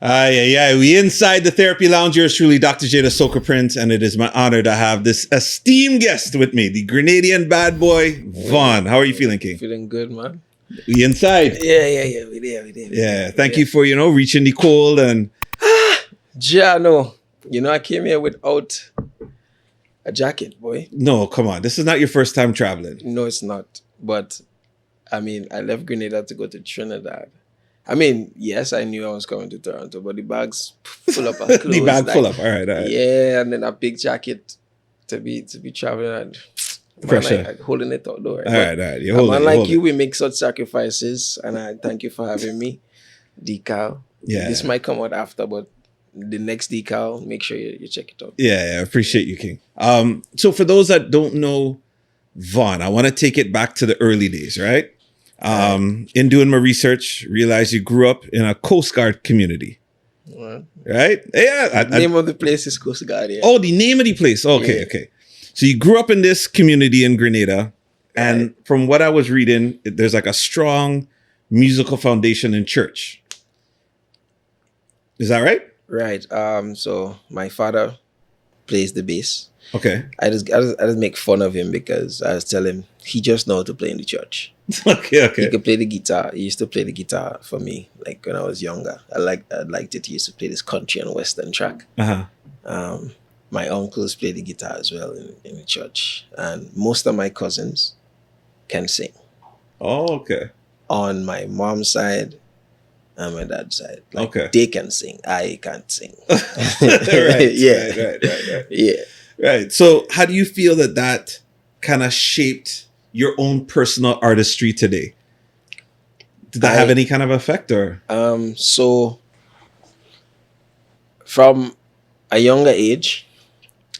Yeah. We inside the therapy lounge. Yours truly, Dr. J, the Soca Prince, and it is my honor to have this esteemed guest with me, the Grenadian bad boy, Vaughn. How are you feeling, King? Feeling good, man. We inside. Yeah. We did. Yeah. Thank you for, reaching the cold and... Jano, I came here without a jacket, boy. No, come on. This is not your first time traveling. No, it's not. But, I left Grenada to go to Trinidad. Yes, I knew I was coming to Toronto, but the bag's full up of clothes. The bag full up. All right. Yeah, and then a big jacket to be traveling and pressure. Holding it out though. Right? All right. You, we make such sacrifices, and I thank you for having me. Decal. Yeah. This might come out after, but the next decal, make sure you check it out. Yeah, I appreciate you, King. So for those that don't know Vaughn, I want to take it back to the early days, right? In doing my research, realized you grew up in a Coast Guard community. Right? Yeah. The name of the place is Coast Guard. Yeah. Oh, the name of the place. Okay. So you grew up in this community in Grenada. And from what I was reading, there's like a strong musical foundation in church. Is that right? Right. So my father plays the bass. Okay. I just make fun of him because I was telling him he just knows how to play in the church. Okay. He could play the guitar. He used to play the guitar for me, like when I was younger. I liked it. He used to play this country and western track. My uncles play the guitar as well in the church, and most of my cousins can sing. Oh, okay. On my mom's side and my dad's side, they can sing. I can't sing. Right. Yeah. Right. So how do you feel that kind of shaped your own personal artistry today? Did that have any kind of effect or? So from a younger age,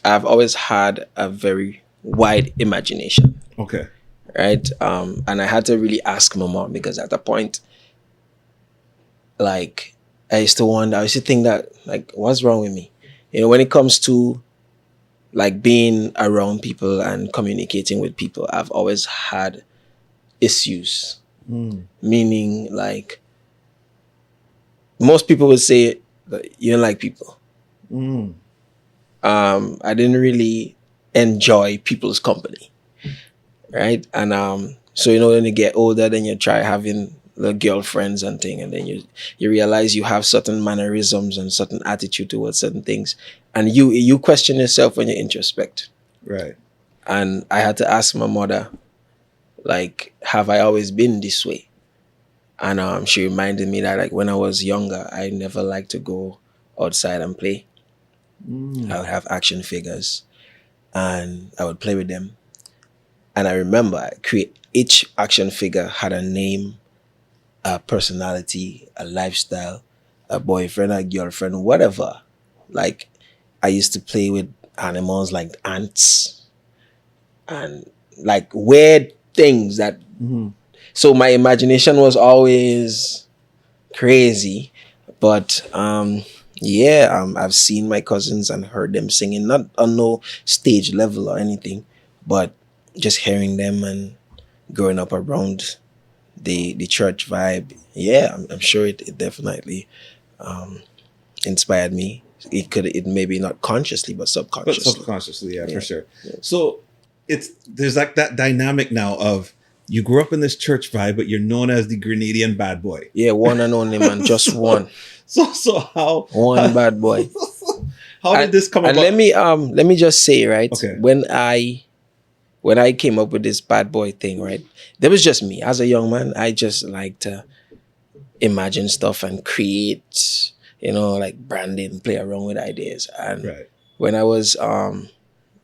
I've always had a very wide imagination. Okay. Right. And I had to really ask my mom because at a point, I used to think that, what's wrong with me? When it comes to being around people and communicating with people, I've always had issues. Meaning, most people would say that you don't like people. I didn't really enjoy people's company. Right? And so when you get older, then you try having the girlfriends and thing, and then you realize you have certain mannerisms and certain attitude towards certain things, and you question yourself when you introspect. Right. And I had to ask my mother, have I always been this way? And she reminded me that when I was younger, I never liked to go outside and play. I would have action figures and I would play with them. And I remember each action figure had a name, a personality, a lifestyle, a boyfriend, a girlfriend, whatever. I used to play with animals like ants and weird things that. So my imagination was always crazy, but I've seen my cousins and heard them singing, not on no stage level or anything, but just hearing them and growing up around the church vibe. Yeah, I'm sure it definitely inspired me. It maybe not consciously, but subconsciously. But subconsciously, yeah, for sure. So there's that dynamic now of you grew up in this church vibe, but you're known as the Grenadian bad boy. Yeah, one and only, man, just one. So how one bad boy? How did this come about? Let me just say, right? Okay. When I came up with this bad boy thing, right? There was just me as a young man. I just like to imagine stuff and create, branding, play around with ideas. And when I was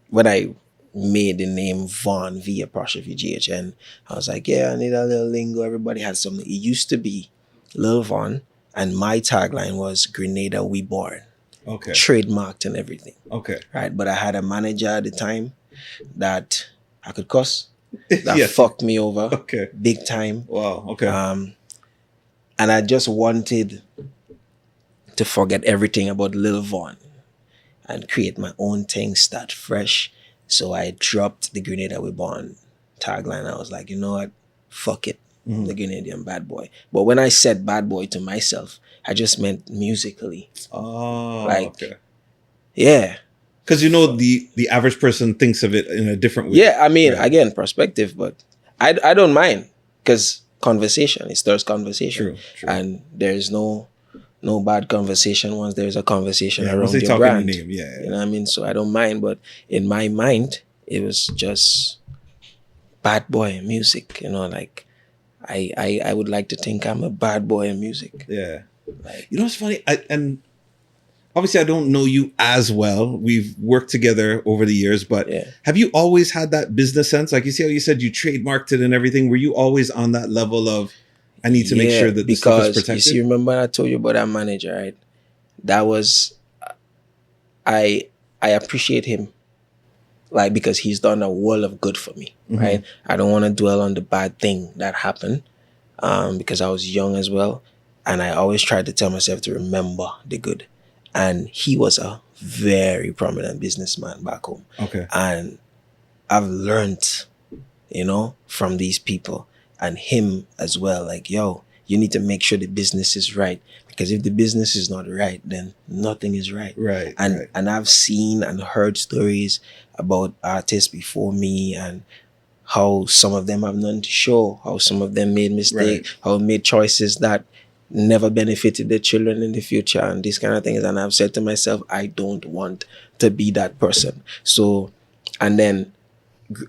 when I made the name Vaughn, V''VGHN, I was like, yeah, I need a little lingo. Everybody had something. It used to be Lil Vaughn, and my tagline was Grenada We Born. Okay. Trademarked and everything. Okay. Right. But I had a manager at the time that I could cuss. That fucked me over. Okay. Big time. Wow. Okay. And I just wanted to forget everything about Lil Vaughn and create my own thing, start fresh. So I dropped the Grenada We Born tagline. I was like, you know what? Fuck it. the Grenadian bad boy. But when I said bad boy to myself, I just meant musically. Oh, Like, okay. yeah. Because the average person thinks of it in a different way. Yeah, I mean, Right. again, perspective, but I don't mind because conversation, it stirs conversation. True. And there's no bad conversation once there's a conversation Yeah, once around they your talk in your brand. name, yeah. You know what I mean? So I don't mind, but in my mind, it was just bad boy in music, like I would like to think I'm a bad boy in music. Yeah. Like, You know what's funny? And obviously I don't know you as well. We've worked together over the years, but yeah. have you always had that business sense? Like, you see how you said you trademarked it and everything. Were you always on that level of, I need to make sure that this stuff is because protected? you see, remember I told you about that manager, right? That was I appreciate him, like, because he's done a world of good for me, right? I don't want to dwell on the bad thing that happened, because I was young as well, and I always tried to tell myself to remember the good. And he was a very prominent businessman back home, Okay. and I've learned, from these people and him as well. Like, yo, you need to make sure the business is right, because if the business is not right, then nothing is right. Right. And I've seen and heard stories about artists before me and how some of them have none to show, how some of them made mistakes, how made choices that never benefited their children in the future, and these kind of things. And I've said to myself, I don't want to be that person. So, and then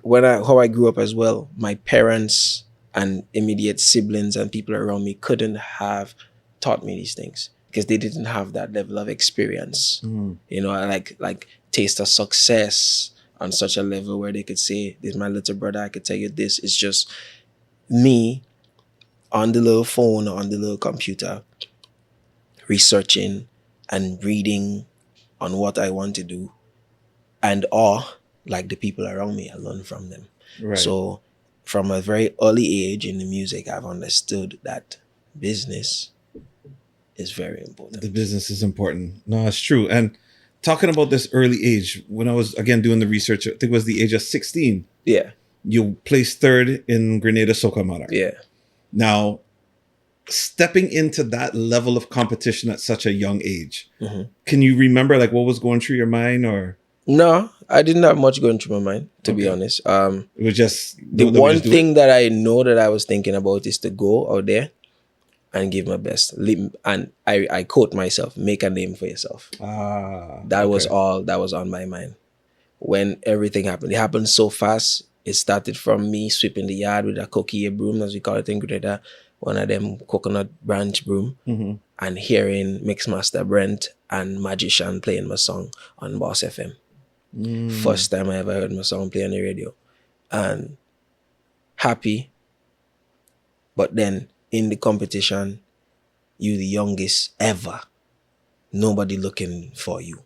how I grew up as well, my parents and immediate siblings and people around me couldn't have taught me these things because they didn't have that level of experience. Like taste of success on such a level where they could say, "This is my little brother. I could tell you this." It's just me on the little phone or on the little computer researching and reading on what I want to do, and like the people around me, I learn from them. Right. So from a very early age in the music, I've understood that business is very important. The business is important. No, it's true. And talking about this early age, when I was, again, doing the research, I think it was the age of 16. Yeah. You placed third in Grenada Soca Monarch. Yeah. Now, stepping into that level of competition at such a young age, can you remember like what was going through your mind? Or no, I didn't have much going through my mind, to be honest. It was just the one thing that I know that I was thinking about is to go out there and give my best. And I quote myself, make a name for yourself. That was all that was on my mind when everything happened. It happened so fast. It started from me sweeping the yard with a coquille broom, as we call it in Grenada, one of them coconut branch broom, and hearing Mixmaster Brent and Magician playing my song on Boss FM. First time I ever heard my song play on the radio. And happy. But then in the competition, you the youngest ever. Nobody looking for you.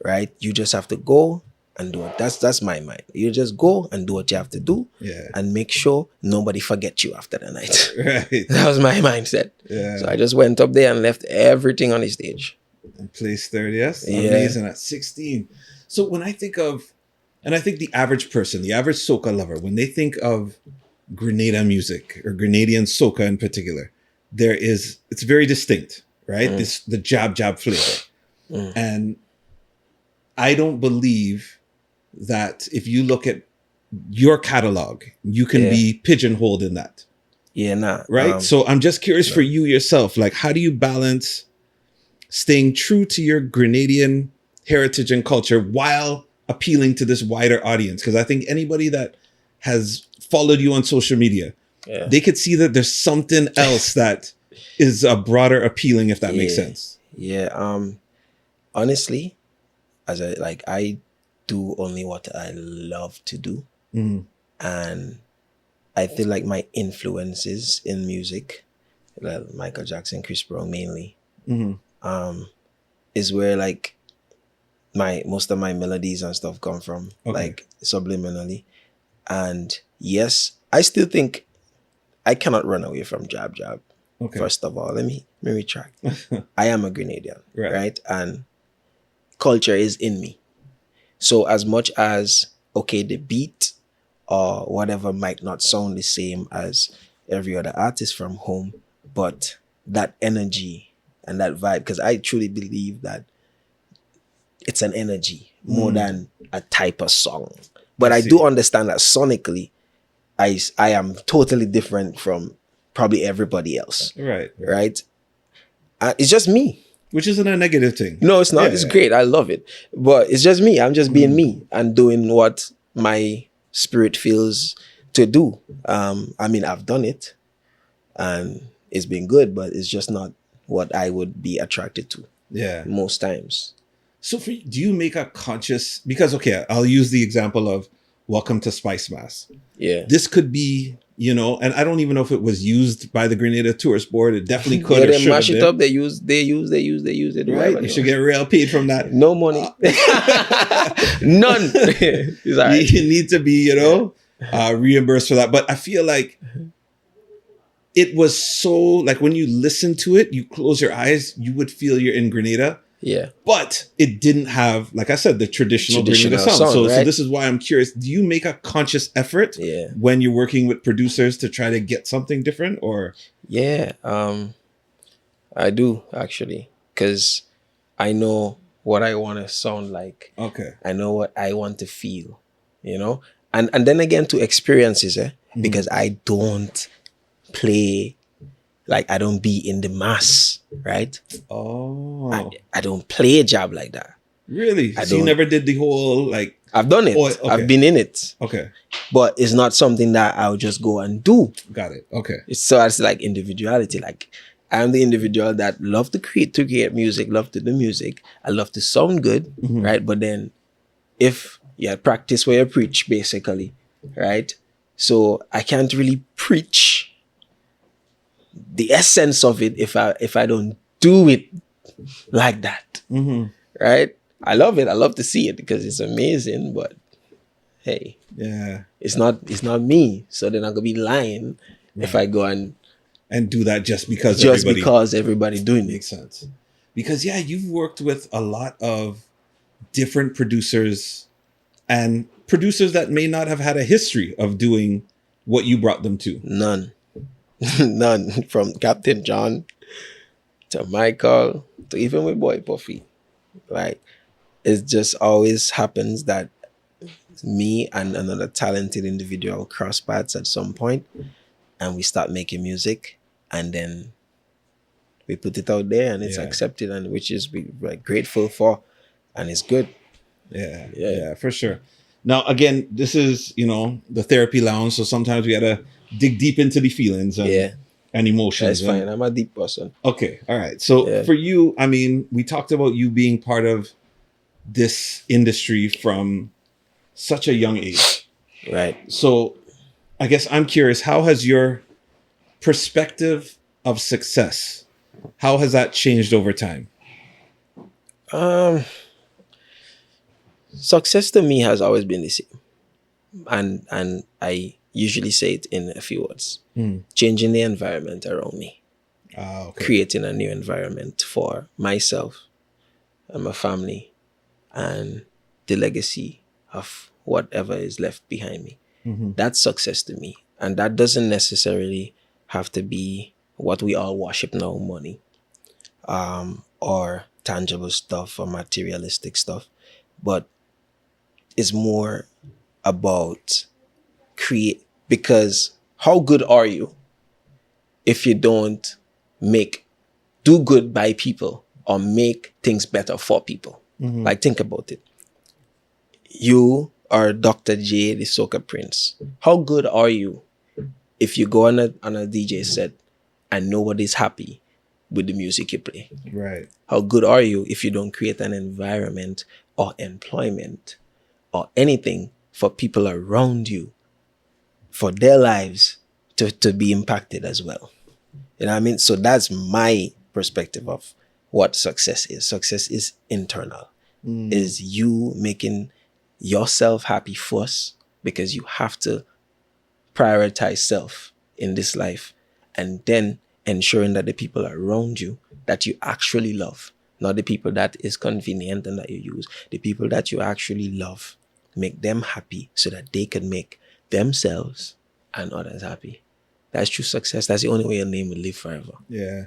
Right? You just have to go and do it. That's my mind. You just go and do what you have to do. Yeah. And make sure nobody forgets you after the night. Right. That was my mindset. Yeah. So I just went up there and left everything on the stage. And placed third, yes. Yeah. Amazing at 16. So when I think of, and I think the average person, the average soca lover, when they think of Grenada music or Grenadian soca in particular, it's very distinct, right? The jab flavor. And I don't believe that if you look at your catalog, you can be pigeonholed in that. Yeah, nah. Right? So I'm just curious for you yourself, like how do you balance staying true to your Grenadian heritage and culture while appealing to this wider audience? Because I think anybody that has followed you on social media, they could see that there's something else that is a broader appealing, if that makes sense. Yeah. Honestly, I do only what I love to do. And I feel like my influences in music, like Michael Jackson, Chris Brown mainly, is where like most of my melodies and stuff come from, like subliminally. And yes, I still think I cannot run away from jab. First of all, let me retract. I am a Grenadian, right? And culture is in me. So as much as, the beat or whatever might not sound the same as every other artist from home, but that energy and that vibe, because I truly believe that it's an energy more than a type of song. But I do understand that sonically, I am totally different from probably everybody else. Right? It's just me. Which isn't a negative thing. No, it's not. Yeah. It's great. I love it. But it's just me. I'm just being me and doing what my spirit feels to do. I mean, I've done it and it's been good, but it's just not what I would be attracted to. Yeah. Most times. So do you make a conscious, because, okay, I'll use the example of Welcome to Spice Mass. Yeah. This could be, you know, and I don't even know if it was used by the Grenada Tourist Board. It definitely could. Yeah, they mash it up. They use it. Right. You should get real paid from that. No money. None. You need to be, you know, reimbursed for that. But I feel like it was so, like when you listen to it, you close your eyes, you would feel you're in Grenada. Yeah. But it didn't have, like I said, the traditional Grenada sound. So this is why I'm curious. Do you make a conscious effort when you're working with producers to try to get something different, or? Yeah, I do actually, because I know what I want to sound like. Okay. I know what I want to feel, you know? And then again to experiences, because I don't play, like I don't be in the mass, right? Oh. I don't play a job like that. Really? So you never did the whole, like... I've done it. Oh, okay. I've been in it. Okay. But it's not something that I'll just go and do. Got it. Okay. So it's like individuality. Like I'm the individual that love to create music, love to do music. I love to sound good, right? But then if you practice where you preach, basically, right? So I can't really preach the essence of it if I don't do it like that, right? I love it. I love to see it because it's amazing. But hey, it's not me. So then I'm gonna be lying if I go and do that just because everybody doing it. Makes sense. Because you've worked with a lot of different producers and producers that may not have had a history of doing what you brought them to. None. From Captain John to Michael to even with Boy Puffy. Like it just always happens that me and another talented individual cross paths at some point and we start making music and then we put it out there and it's accepted, and which is we're grateful for, and it's good. Yeah, for sure. Now again, this is, you know, the therapy lounge, so sometimes we gotta dig deep into the feelings and emotions. That's fine. I'm a deep person. Okay. All right. So for you, I mean, we talked about you being part of this industry from such a young age. Right. So I guess I'm curious, how has your perspective of success, how has that changed over time? Success to me has always been the same. And I usually say it in a few words. Changing the environment around me. Creating a new environment for myself and my family and the legacy of whatever is left behind me. That's success to me. And that doesn't necessarily have to be what we all worship now, money, or tangible stuff or materialistic stuff. But it's more about because how good are you if you don't do good by people or make things better for people? Like, think about it. You are Dr. J, the Soca Prince. How good are you if you go on a DJ set and nobody's happy with the music you play? Right. How good are you if you don't create an environment or employment or anything for people around you, for their lives to be impacted as well? You know what I mean? So that's my perspective of what success is. Success is internal. Is you making yourself happy first, because you have to prioritize self in this life, and then ensuring that the people around you that you actually love, not the people that is convenient and that you use, the people that you actually love, make them happy so that they can make themselves and others happy. That's true success. That's the only way your name will live forever. Yeah,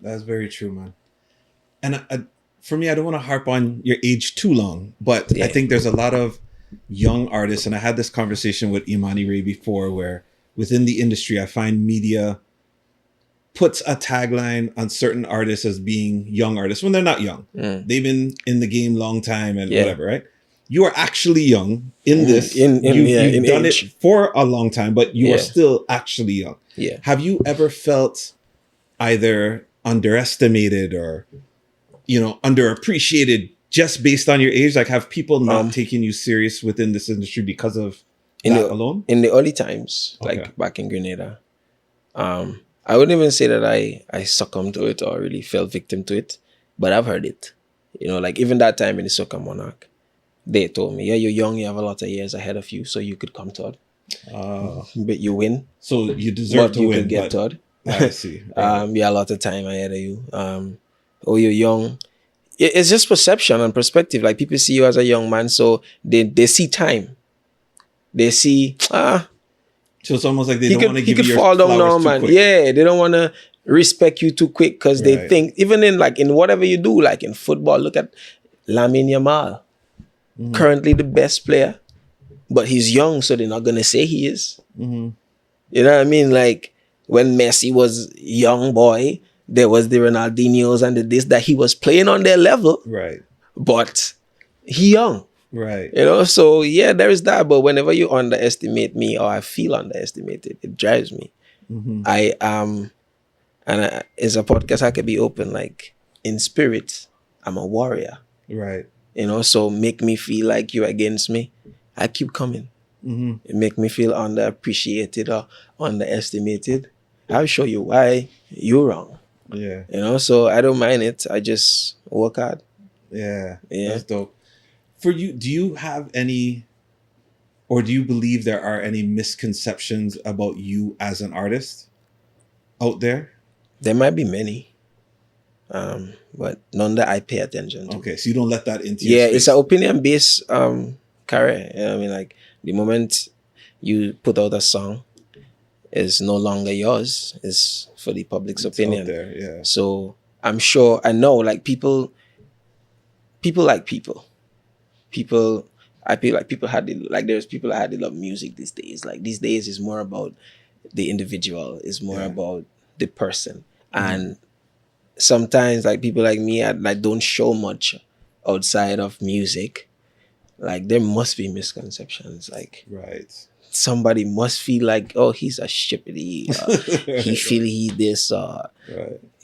that's very true, man. And for me, I don't want to harp on your age too long, but I Yeah. think there's a lot of young artists, and I had this conversation with Imani Ray before, where within the industry, I find media puts a tagline on certain artists as being young artists when they're not young. They've been in the game long time and whatever, right? You are actually young in this. You've done age. it for a long time, but you are still actually young. Yeah. Have you ever felt either underestimated or, underappreciated just based on your age? Like, have people not taken you serious within this industry because of that alone? In the early times, like back in Grenada, I wouldn't even say that I succumbed to it or really fell victim to it, but I've heard it. Like even that time in the Soca Monarch, they told me, yeah, you're young, you have a lot of years ahead of you, so you could come third. But you win. So you deserve to win. Could get third. I see. Right. Yeah, a lot of time ahead of you. You're young. It's just perception and perspective. Like people see you as a young man, so they see time. They see, so it's almost like they don't want to give you your fall down now, flowers man. too quick. Yeah, they don't want to respect you too quick because they think, even in whatever you do, like in football, look at Lamine Yamal, currently the best player, but he's young, so they're not gonna say he is. You know what I mean? Like when Messi was young boy, there was the Ronaldinhos and the this that he was playing on their level, right? But he young. Right. So yeah, there is that. But whenever you underestimate me or I feel underestimated, it drives me. I it's a podcast I could be open. Like in spirit, I'm a warrior. Right. So make me feel like you're against me. I keep coming. It make me feel underappreciated or underestimated. I'll show you why you're wrong. Yeah. So I don't mind it. I just work hard. Yeah. That's dope. For you, do you have any, or do you believe there are any misconceptions about you as an artist out there? There might be many, but none that I pay attention to. Okay, so you don't let that into your space. It's an opinion-based career. I mean, like the moment you put out a song, it's no longer yours. It's for the public's opinion. Out there, yeah. So I'm sure, I know, like people like people. I feel like there's people that had to love music these days. Like these days is more about the individual, is more about the person. And sometimes like people like me, I don't show much outside of music. Like there must be misconceptions. Like somebody must feel like, oh, he's a shippity. He feel he this.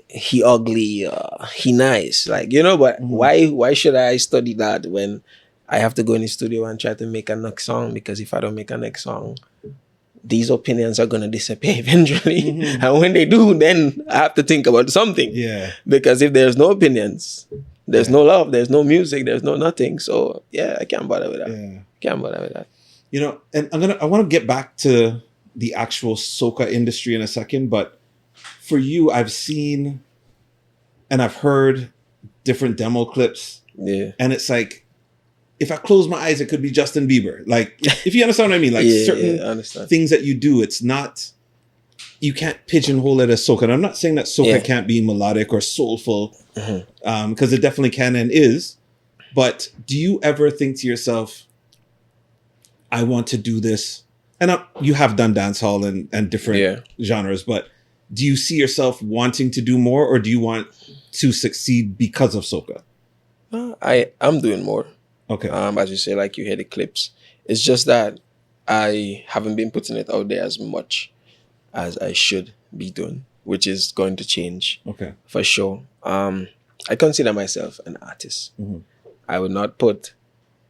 He ugly. He nice. Like but why should I study that when I have to go in the studio and try to make a next song? Because if I don't make a next song, these opinions are going to disappear eventually. And when they do, then I have to think about something. Yeah. Because if there's no opinions, there's no love, there's no music, there's no nothing. So I can't bother with that. Yeah. Can't bother with that. And I want to get back to the actual soca industry in a second, but for you, I've seen and I've heard different demo clips. Yeah. And it's like, if I close my eyes, it could be Justin Bieber. Like, if you understand what I mean, like certain things that you do, it's not, you can't pigeonhole it as soca. And I'm not saying that soca can't be melodic or soulful, because it definitely can and is. But do you ever think to yourself, I want to do this? And you have done dancehall and different genres, but do you see yourself wanting to do more, or do you want to succeed because of soca? I'm doing more. Okay. As you say, like you hear the clips. It's just that I haven't been putting it out there as much as I should be doing, which is going to change. Okay. For sure. I consider myself an artist. I would not put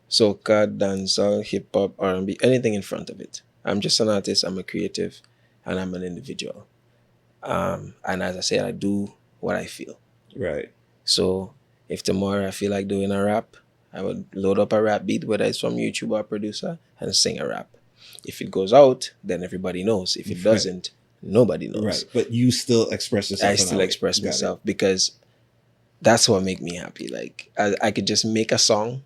soca, dancehall, hip hop, R&B, anything in front of it. I'm just an artist. I'm a creative, and I'm an individual. And as I said, I do what I feel. Right. So if tomorrow I feel like doing a rap, I would load up a rap beat, whether it's from YouTube or producer, and sing a rap. If it goes out, then everybody knows. If it doesn't, nobody knows. Right. But you still express yourself. I still express myself because that's what make me happy. Like I could just make a song.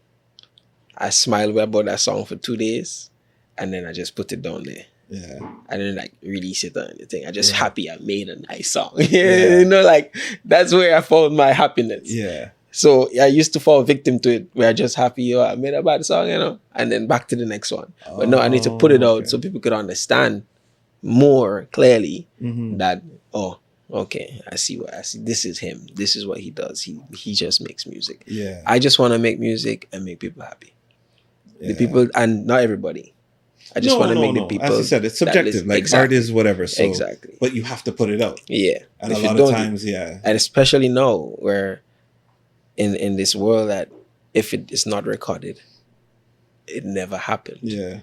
I smile about that song for 2 days, and then I just put it down there. Yeah. I didn't like release it or anything. I just Right. happy I made a nice song. Yeah. You know, like that's where I found my happiness. Yeah. So I used to fall victim to it where I just happy, I made a bad song, and then back to the next one. But no, I need to put it out okay. so people could understand more clearly Mhm. that, oh, okay, I see. This is him. This is what he does. He just makes music. Yeah. I just want to make music and make people happy. Yeah. The people, and not everybody. I just want to make the people. As you said, it's subjective. Like exactly. art is whatever. So, Exactly. But you have to put it out. Yeah. And If a you lot of don't, times, yeah. and especially now, where in this world that if it is not recorded, it never happened. Yeah.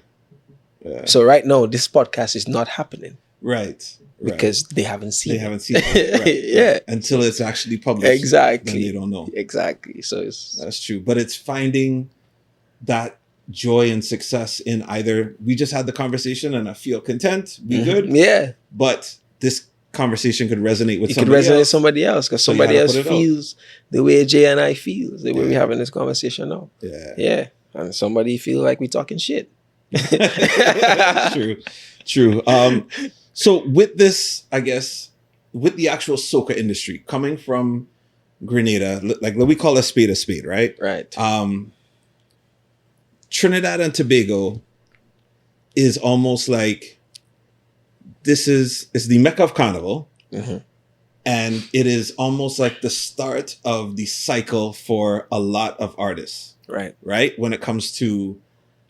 Yeah. So right now, this podcast is not happening Right. because they haven't seen They it. haven't seen it. Right. Yeah. Right. Until it's actually published. Exactly. Then they don't know. Exactly. So it's That's true. But it's finding that joy and success in either we just had the conversation and I feel content, be good. Yeah. But this conversation could resonate with It could somebody resonate with else. somebody else because So you somebody gotta else put it out. feels the way Jay and I feels, the way we're Yeah. having this conversation now. Yeah. Yeah. And somebody feel like we're talking shit. True. So with this, I guess, with the actual soca industry coming from Grenada, like we call a spade, right? Right. Trinidad and Tobago is almost like it's the Mecca of Carnival. Mhm. And it is almost like the start of the cycle for a lot of artists, Right. when it comes to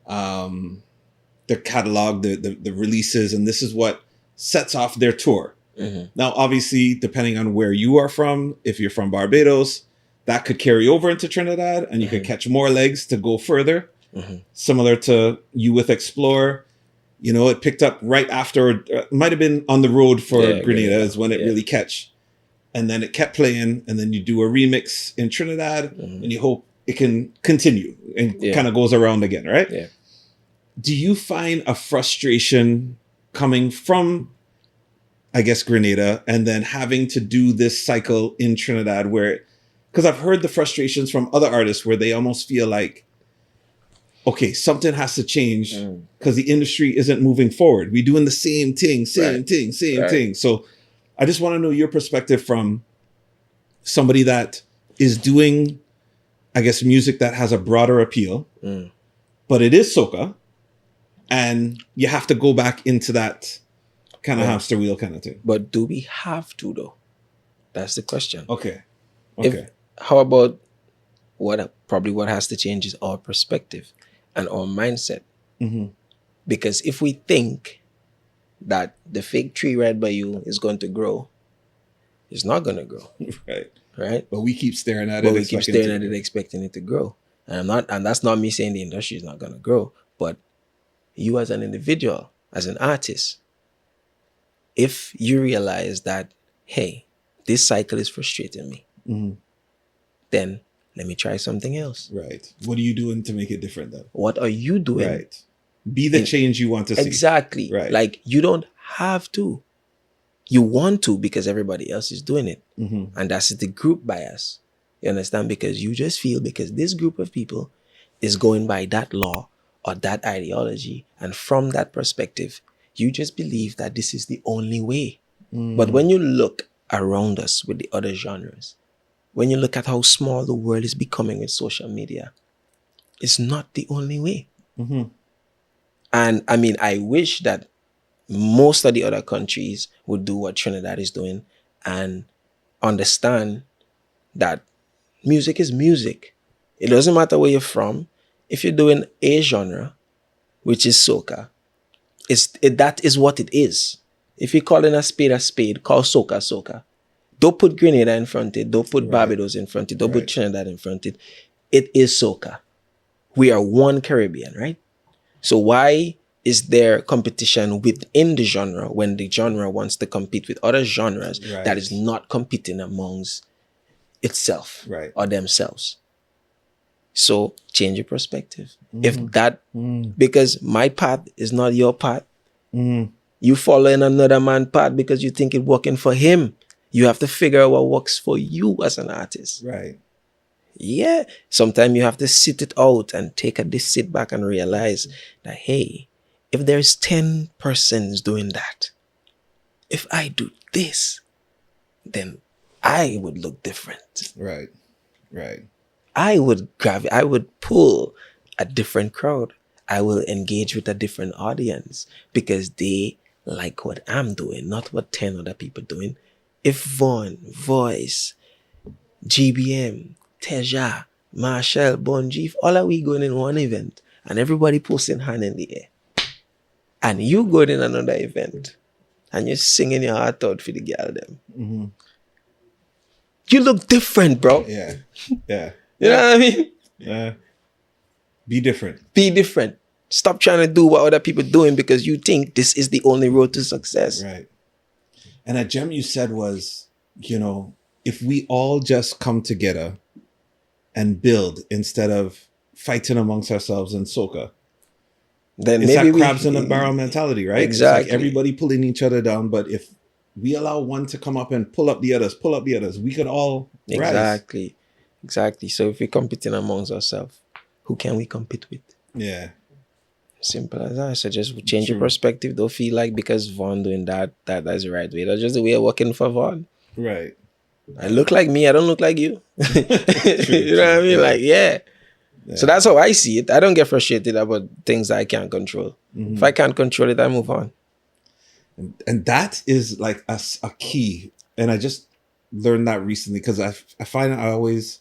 the catalog, the releases, and this is what sets off their tour. Mhm. Now, obviously, depending on where you are from, if you're from Barbados, that could carry over into Trinidad and you could catch more legs to go further. Mhm. Similar to you with Explore, it picked up right after, might have been on the road for Yeah, Grenada is when it yeah. really catch. And then it kept playing, and then you do a remix in Trinidad, Mhm. and you hope it can continue and Yeah. kind of goes around again, right? Yeah. Do you find a frustration coming from, I guess, Grenada, and then having to do this cycle in Trinidad where, because I've heard the frustrations from other artists where they almost feel like, okay, something has to change because the industry isn't moving forward. We're doing the same thing, same Right. thing. So I just want to know your perspective from somebody that is doing, I guess, music that has a broader appeal, but it is soca, and you have to go back into that kind of hamster wheel kind of thing. But do we have to though? That's the question. Okay. How about what has to change is our perspective and our mindset. Mm-hmm. Because if we think that the fig tree right by you is going to grow, it's not going to grow. Right? But we keep staring at But it. we keep staring at it, expecting it to grow. And that's not me saying the industry is not going to grow, but you as an individual, as an artist, if you realize that, hey, this cycle is frustrating me, then let me try something else. Right. What are you doing to make it different then? What are you doing? Right. Be the change you want to see. Exactly. Right. Like you don't have to. You want to because everybody else is doing it. And that's the group bias. You understand? Because you just feel because this group of people is going by that law or that ideology. And from that perspective, you just believe that this is the only way. But when you look around us with the other genres, when you look at how small the world is becoming with social media, it's not the only way. And I mean, I wish that most of the other countries would do what Trinidad is doing and understand that music is music. It doesn't matter where you're from. If you're doing a genre, which is soca, that is what it is. If you're calling a spade, call soca soca. Don't put Grenada in front of it. Don't put Barbados in front of it. Don't put Trinidad in front of it. It is soca. We are one Caribbean, right? So why is there competition within the genre when the genre wants to compete with other genres that is not competing amongst itself or themselves? So change your perspective. If that, because my path is not your path, you following another man's path because you think it's working for him. You have to figure out what works for you as an artist. Right. Yeah. Sometimes you have to sit it out and sit back and realize that, hey, if there's 10 persons doing that, if I do this, then I would look different. Right. Right. I would pull a different crowd. I will engage with a different audience because they like what I'm doing, not what 10 other people doing. If Vaughn, Voice, GBM, Teja, Marshall, Bonjeef, all of we going in one event and everybody posting hand in the air, and you going in another event and you're singing your heart out for the girl them, you look different, bro. Yeah. Yeah. You know what I mean? Yeah. Be different. Be different. Stop trying to do what other people doing because you think this is the only road to success. Right. And a gem you said was, if we all just come together and build instead of fighting amongst ourselves in soca, Then it's maybe that crabs in the barrel mentality, right? Exactly. It's like everybody pulling each other down, but if we allow one to come up and pull up the others, we could all rise. Exactly. So if we're competing amongst ourselves, who can we compete with? Yeah. Simple as that. So just change your perspective. Don't feel like because Vaughn doing that's the right way. That's just the way of working for Vaughn. Right. I look like me. I don't look like you. True, You know what I mean? yeah. Like, yeah. So that's how I see it. I don't get frustrated about things that I can't control. If I can't control it, I move on. And that is like a key. And I just learned that recently because I find I was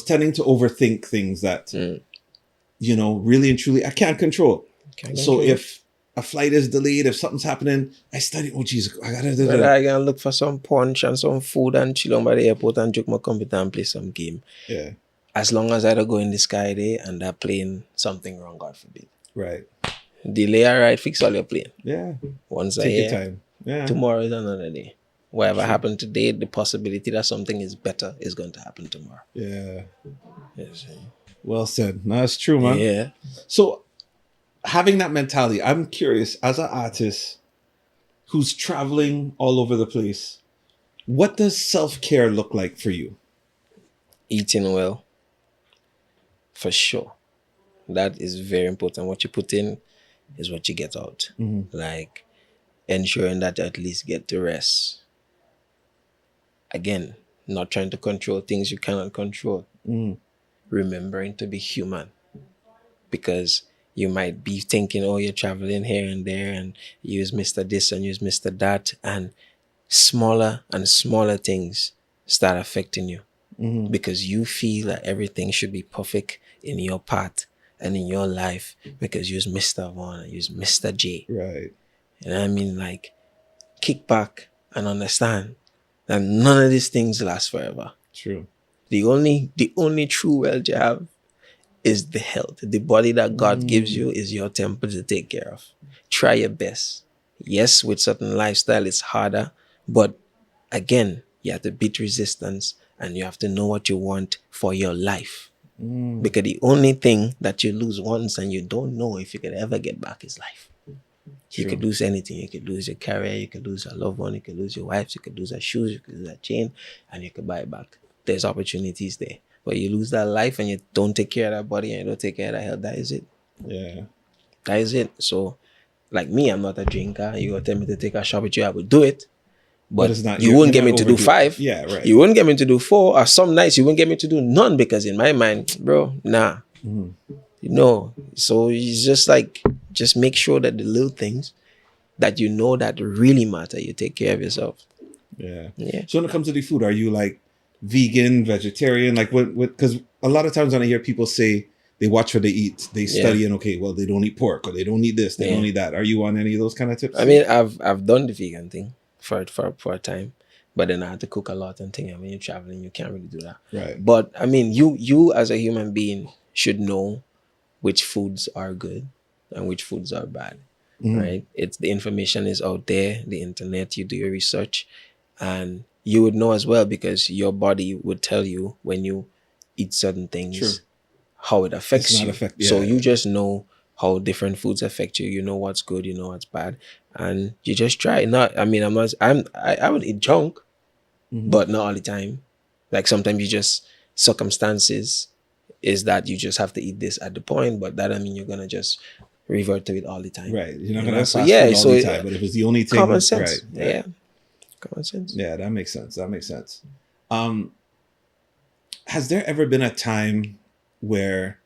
tending to overthink things that, really and truly I can't control. So if a flight is delayed, if something's happening, I study, oh, Jesus, I gotta do that. I can look for some punch and some food and chill on by the airport and joke my computer and play some game. Yeah. As long as I don't go in the sky there and they're playing something wrong, God forbid. Right. Delay, all right, fix all your plane. Yeah. Once Take your time. Yeah. Tomorrow is another day. Whatever happened today, the possibility that something is better is going to happen tomorrow. Yeah. Yes. Well said. No, that's true, man. Yeah. So having that mentality, I'm curious, as an artist who's traveling all over the place, what does self-care look like for you? Eating well. For sure. That is very important. What you put in is what you get out. Like ensuring that you at least get to rest. Again, not trying to control things you cannot control. Remembering to be human. Because you might be thinking, oh, you're traveling here and there and use Mr. This and use Mr. That, and smaller and smaller things start affecting you because you feel that everything should be perfect in your path and in your life because you use Mr. Vaughn and use Mr. J. Right. And I mean, like, kick back and understand that none of these things last forever. True. The only true wealth you have is the health. The body that God gives you is your temple to take care of. Try your best. Yes, with certain lifestyle, it's harder. But again, you have to beat resistance and you have to know what you want for your life. Because the only thing that you lose once and you don't know if you could ever get back is life. True. You could lose anything. You could lose your career. You could lose a loved one. You could lose your wife. You could lose your shoes. You could lose a chain. And you could buy it back. There's opportunities there. But you lose that life and you don't take care of that body and you don't take care of that health. That is it. Yeah. That is it. So, like me, I'm not a drinker. You would tell me to take a shot with you, I would do it. But it's not, you wouldn't get me to do 5. Yeah, right. You wouldn't get me to do 4. Or some nights you wouldn't get me to do none because in my mind, bro, nah. So it's just like, just make sure that the little things that you know that really matter, you take care of yourself. Yeah. Yeah. So when it comes to the food, are you like vegan, vegetarian? Like what, because a lot of times when I hear people say they watch what they eat, they study and okay, well, they don't eat pork or they don't eat this, they don't eat that. Are you on any of those kind of tips? I mean, I've done the vegan thing for a time, but then I had to cook a lot and things. And when you're traveling, you can't really do that. Right. But I mean, you as a human being should know which foods are good and which foods are bad. Right? It's the information is out there, the internet, you do your research, and you would know as well because your body would tell you when you eat certain things, how it affects you. So you just know how different foods affect you. You know what's good, you know what's bad, and you just try. I would eat junk, but not all the time. Like sometimes you just circumstances is that you just have to eat this at the point, but that I mean you're gonna just revert to it all the time. Right. You're not You gonna know, have so fast yeah, food all so the time, but if it's the only thing, common sense. right? Yeah, common sense. Yeah, that makes sense. That makes sense. Um, has there ever been a time where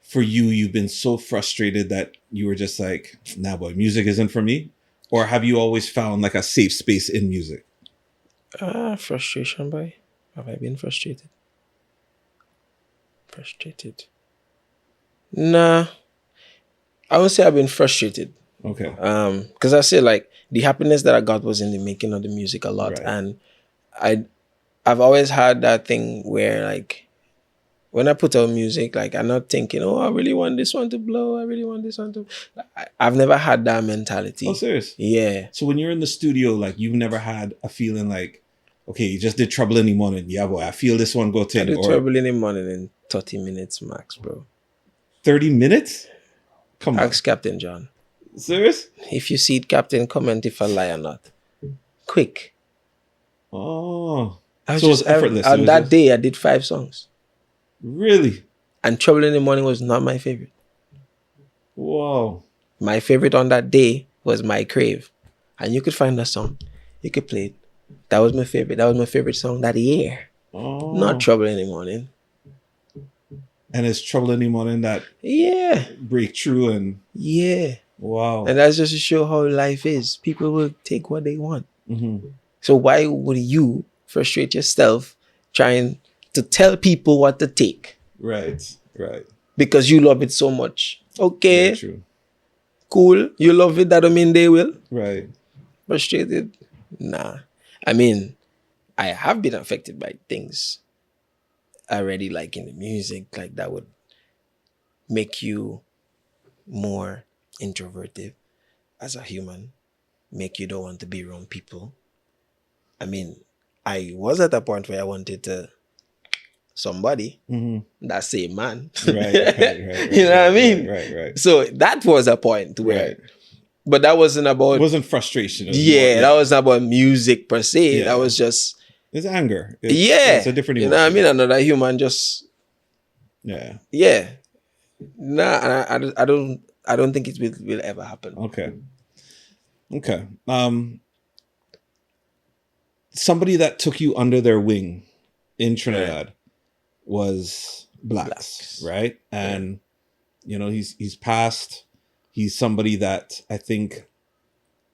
for you you've been so frustrated that you were just like, nah boy, music isn't for me? Or have you always found like a safe space in music? Frustration, boy. Have I been frustrated? Frustrated. Nah, I would say I've been frustrated. Okay. Because I say like the happiness that I got was in the making of the music a lot, Right. and I've always had that thing where like when I put out music, like I'm not thinking, oh, I really want this one to blow. I really want this one to. I've never had that mentality. Oh, serious? Yeah. So when you're in the studio, like you've never had a feeling like, okay, you just did Trouble in the Morning. Yeah, boy, I feel this one go I 10 do or Trouble in the Morning in 30 minutes max, bro. 30 minutes? Come on. Ask Captain John. Serious? If you see it, Captain, comment if I lie or not. Quick. Oh. I was So just it's effortless. on It was that just- day I did 5 songs. Really? And Trouble in the Morning was not my favorite. Whoa. My favorite on that day was My Crave. And you could find that song. You could play it. That was my favorite. That was my favorite song that year. Oh. Not Trouble in the Morning. And it's Trouble in the Morning that Yeah. break through and Yeah. wow. And that's just to show how life is. People will take what they want. Mm-hmm. So why would you frustrate yourself trying to tell people what to take? Right. Right. Because you love it so much. Okay. Very true. Cool. You love it. That don't mean they will. Right. Frustrated? Nah. I mean, I have been affected by things already, like in the music, like that would make you more introverted as a human, make you don't want to be around people. I mean, I was at a point where I wanted to somebody, Mm-hmm. that same man. Right. You know what I mean? Right. So that was a point where, Right. but that wasn't about, It wasn't frustration. It was yeah, more- that wasn't about music per se. Yeah. That was just, It's anger. it's a different you emotion. know what I mean? Another human just, Yeah. yeah. Nah, and I don't think it will ever happen. Okay. Somebody that took you under their wing in Trinidad was Blaxx, right? And you know, he's passed. He's somebody that I think,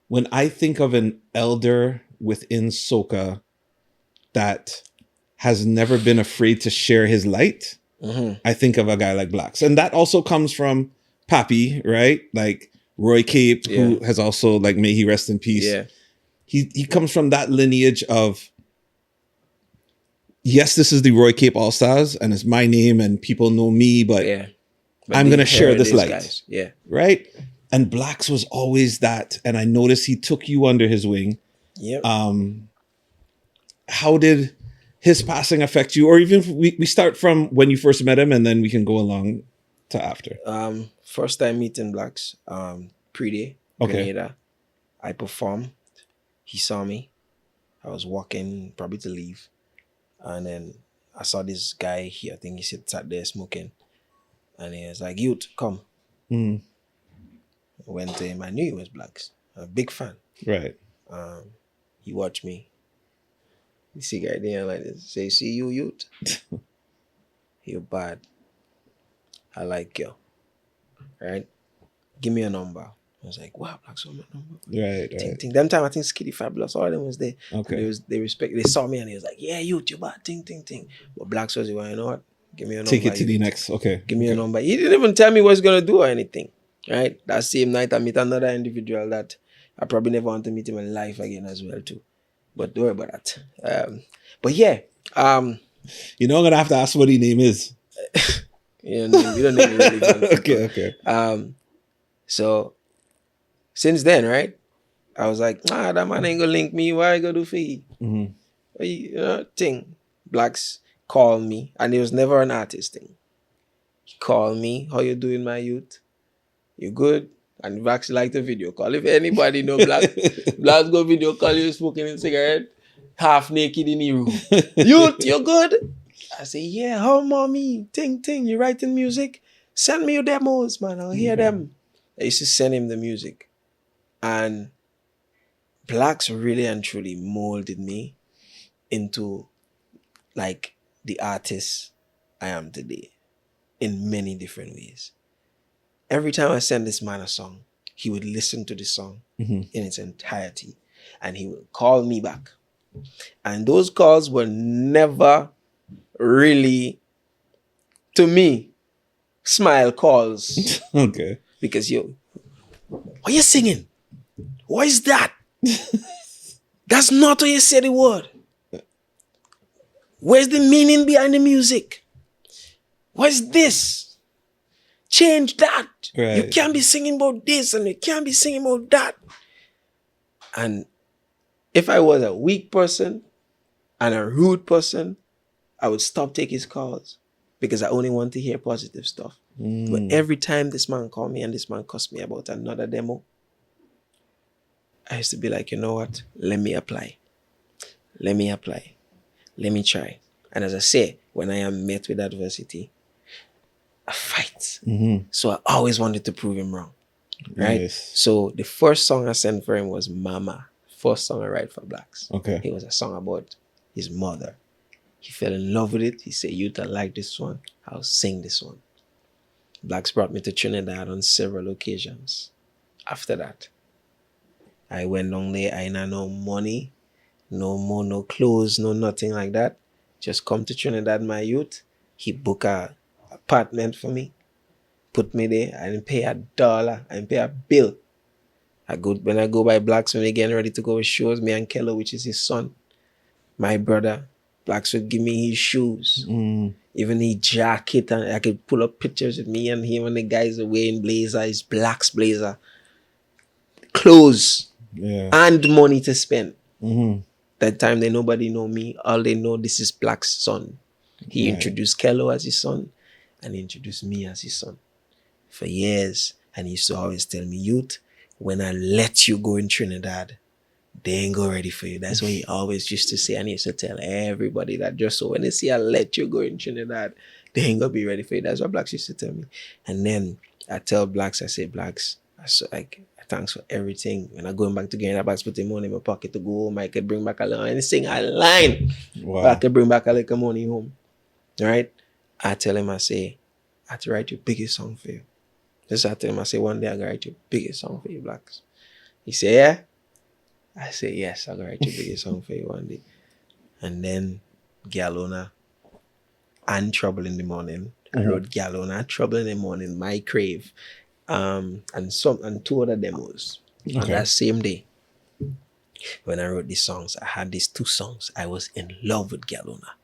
when I think of an elder within Soca that has never been afraid to share his light, I think of a guy like Blaxx. And that also comes from Pappy, right? Like Roy Cape, who has also, like, may he rest in peace. Yeah. He comes from that lineage of, yes, this is the Roy Cape All Stars and it's my name and people know me, but I'm going to share this light. Guys. Yeah. Right? And Blaxx was always that. And I noticed he took you under his wing. Yep. How did his passing affect you? Or even if we start from when you first met him and then we can go along to after. First time meeting Blaxx, pre-day, Grenadian. I performed. He saw me. I was walking probably to leave. And then I saw this guy here. I think he sat there smoking. And he was like, "Youth, come." Mm. I went to him. I knew he was Blaxx. I'm a big fan. Right. He watched me. You see guy there like this. Say, "See you, youth. You're bad. I like you. Right? Give me a number." I was like, "Wow, Blaxx on my number." Right. Ting. Them time I think Skitty Fabulous, all of them was there. Okay. They saw me and he was like, "Yeah, youth, you bad. Ting. But Blaxx was, you know what? Give me a number. Take it to the youth. next. Okay. Give me a number." He didn't even tell me what he's gonna do or anything. Right? That same night I meet another individual that I probably never want to meet him in life again as well too. But don't worry about that. But yeah, you know, I'm gonna have to ask what his name is. you don't need to really Okay. So since then, right? I was like, that man ain't gonna link me. Why I gonna do for you? Mm-hmm. Thing. Blaxx called me, and it was never an artist thing. He called me, "How you doing, my youth? You good?" And Blaxx like the video call. If anybody know Blaxx, Blaxx go video call you smoking a cigarette, half naked in the room. "Youth, you good?" I say, "Yeah, how mommy? Ting, you writing music? Send me your demos, man. I'll hear them." I used to send him the music. And Blaxx really and truly molded me into like the artist I am today in many different ways. Every time I send this man a song, he would listen to the song in its entirety and he would call me back. And those calls were never really, to me, smile calls. Okay. Because what you singing? What is that? That's not what you said the word. Where's the meaning behind the music? What is this? Change that. Right. You can't be singing about this and you can't be singing about that. And if I was a weak person and a rude person, I would stop taking his calls because I only want to hear positive stuff. But every time this man called me and this man cussed me about another demo, I used to be like, you know what? Let me apply. Let me apply. Let me try. And as I say, when I am met with adversity, I fight. So I always wanted to prove him wrong. Right? Nice. So the first song I sent for him was Mama. First song I write for Blaxx. Okay. It was a song about his mother. He fell in love with it. He said, "Youth, I like this one. I'll sing this one." Blaxx brought me to Trinidad on several occasions. After that, I went down there. I ain't had no money, no more, no clothes, no nothing like that. Just come to Trinidad, my youth. He booked a apartment for me, put me there. I didn't pay $1. I didn't pay a bill. When I go by Blaxx, when we getting ready to go with shows, me and Kello, which is his son, my brother, Blaxx would give me his shoes, even his jacket, and I could pull up pictures of me and him and the guys are wearing blazer, his Blaxx blazer, clothes, and money to spend. That time, nobody know me. All they know, this is Blaxx's son. He introduced Kello as his son, and he introduced me as his son for years. And he used to always tell me, "Youth, when I let you go in Trinidad, they ain't go ready for you." That's what he always used to say. And he used to tell everybody that, just so when they see I let you go in Trinidad, they ain't gonna be ready for you. That's what Blaxx used to tell me. And then I tell Blaxx, I say, "Blaxx, thanks for everything. When I going back to Grenadian, Blaxx put the money in my pocket to go home. I could bring back a little anything I line. Wow. But I could bring back a little money home." Right? I tell him, I say, "I have to write your biggest song for you." Just I tell him, I say, "One day I'm gonna write your biggest song for you, Blaxx." He say, "Yeah?" I say, "Yes, I'm gonna write your biggest song for you one day." And then Galona and Trouble in the Morning. I wrote Galona, Trouble in the Morning, My Crave, and two other demos. Okay. On that same day, when I wrote these songs, I had these two songs. I was in love with Galona.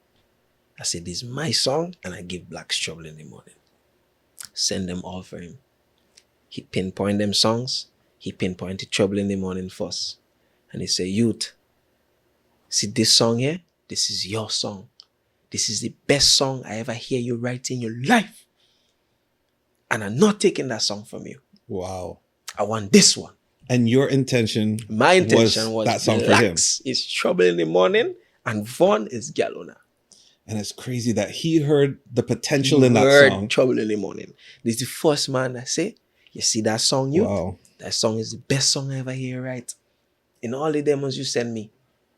I said, "This is my song," and I give Blaxx Trouble in the Morning. Send them all for him. He pinpoint them songs. He pinpointed Trouble in the Morning first. And he said, "Youth, see this song here? This is your song. This is the best song I ever hear you write in your life. And I'm not taking that song from you. Wow. I want this one." And your intention, my intention was that song for him. Blaxx is Trouble in the Morning and Vaughn is Galona. And it's crazy that he heard the potential in that song. Trouble in the Morning. This is the first man that say, "You see that song, you? Wow. That song is the best song I ever hear right. In all the demos you send me.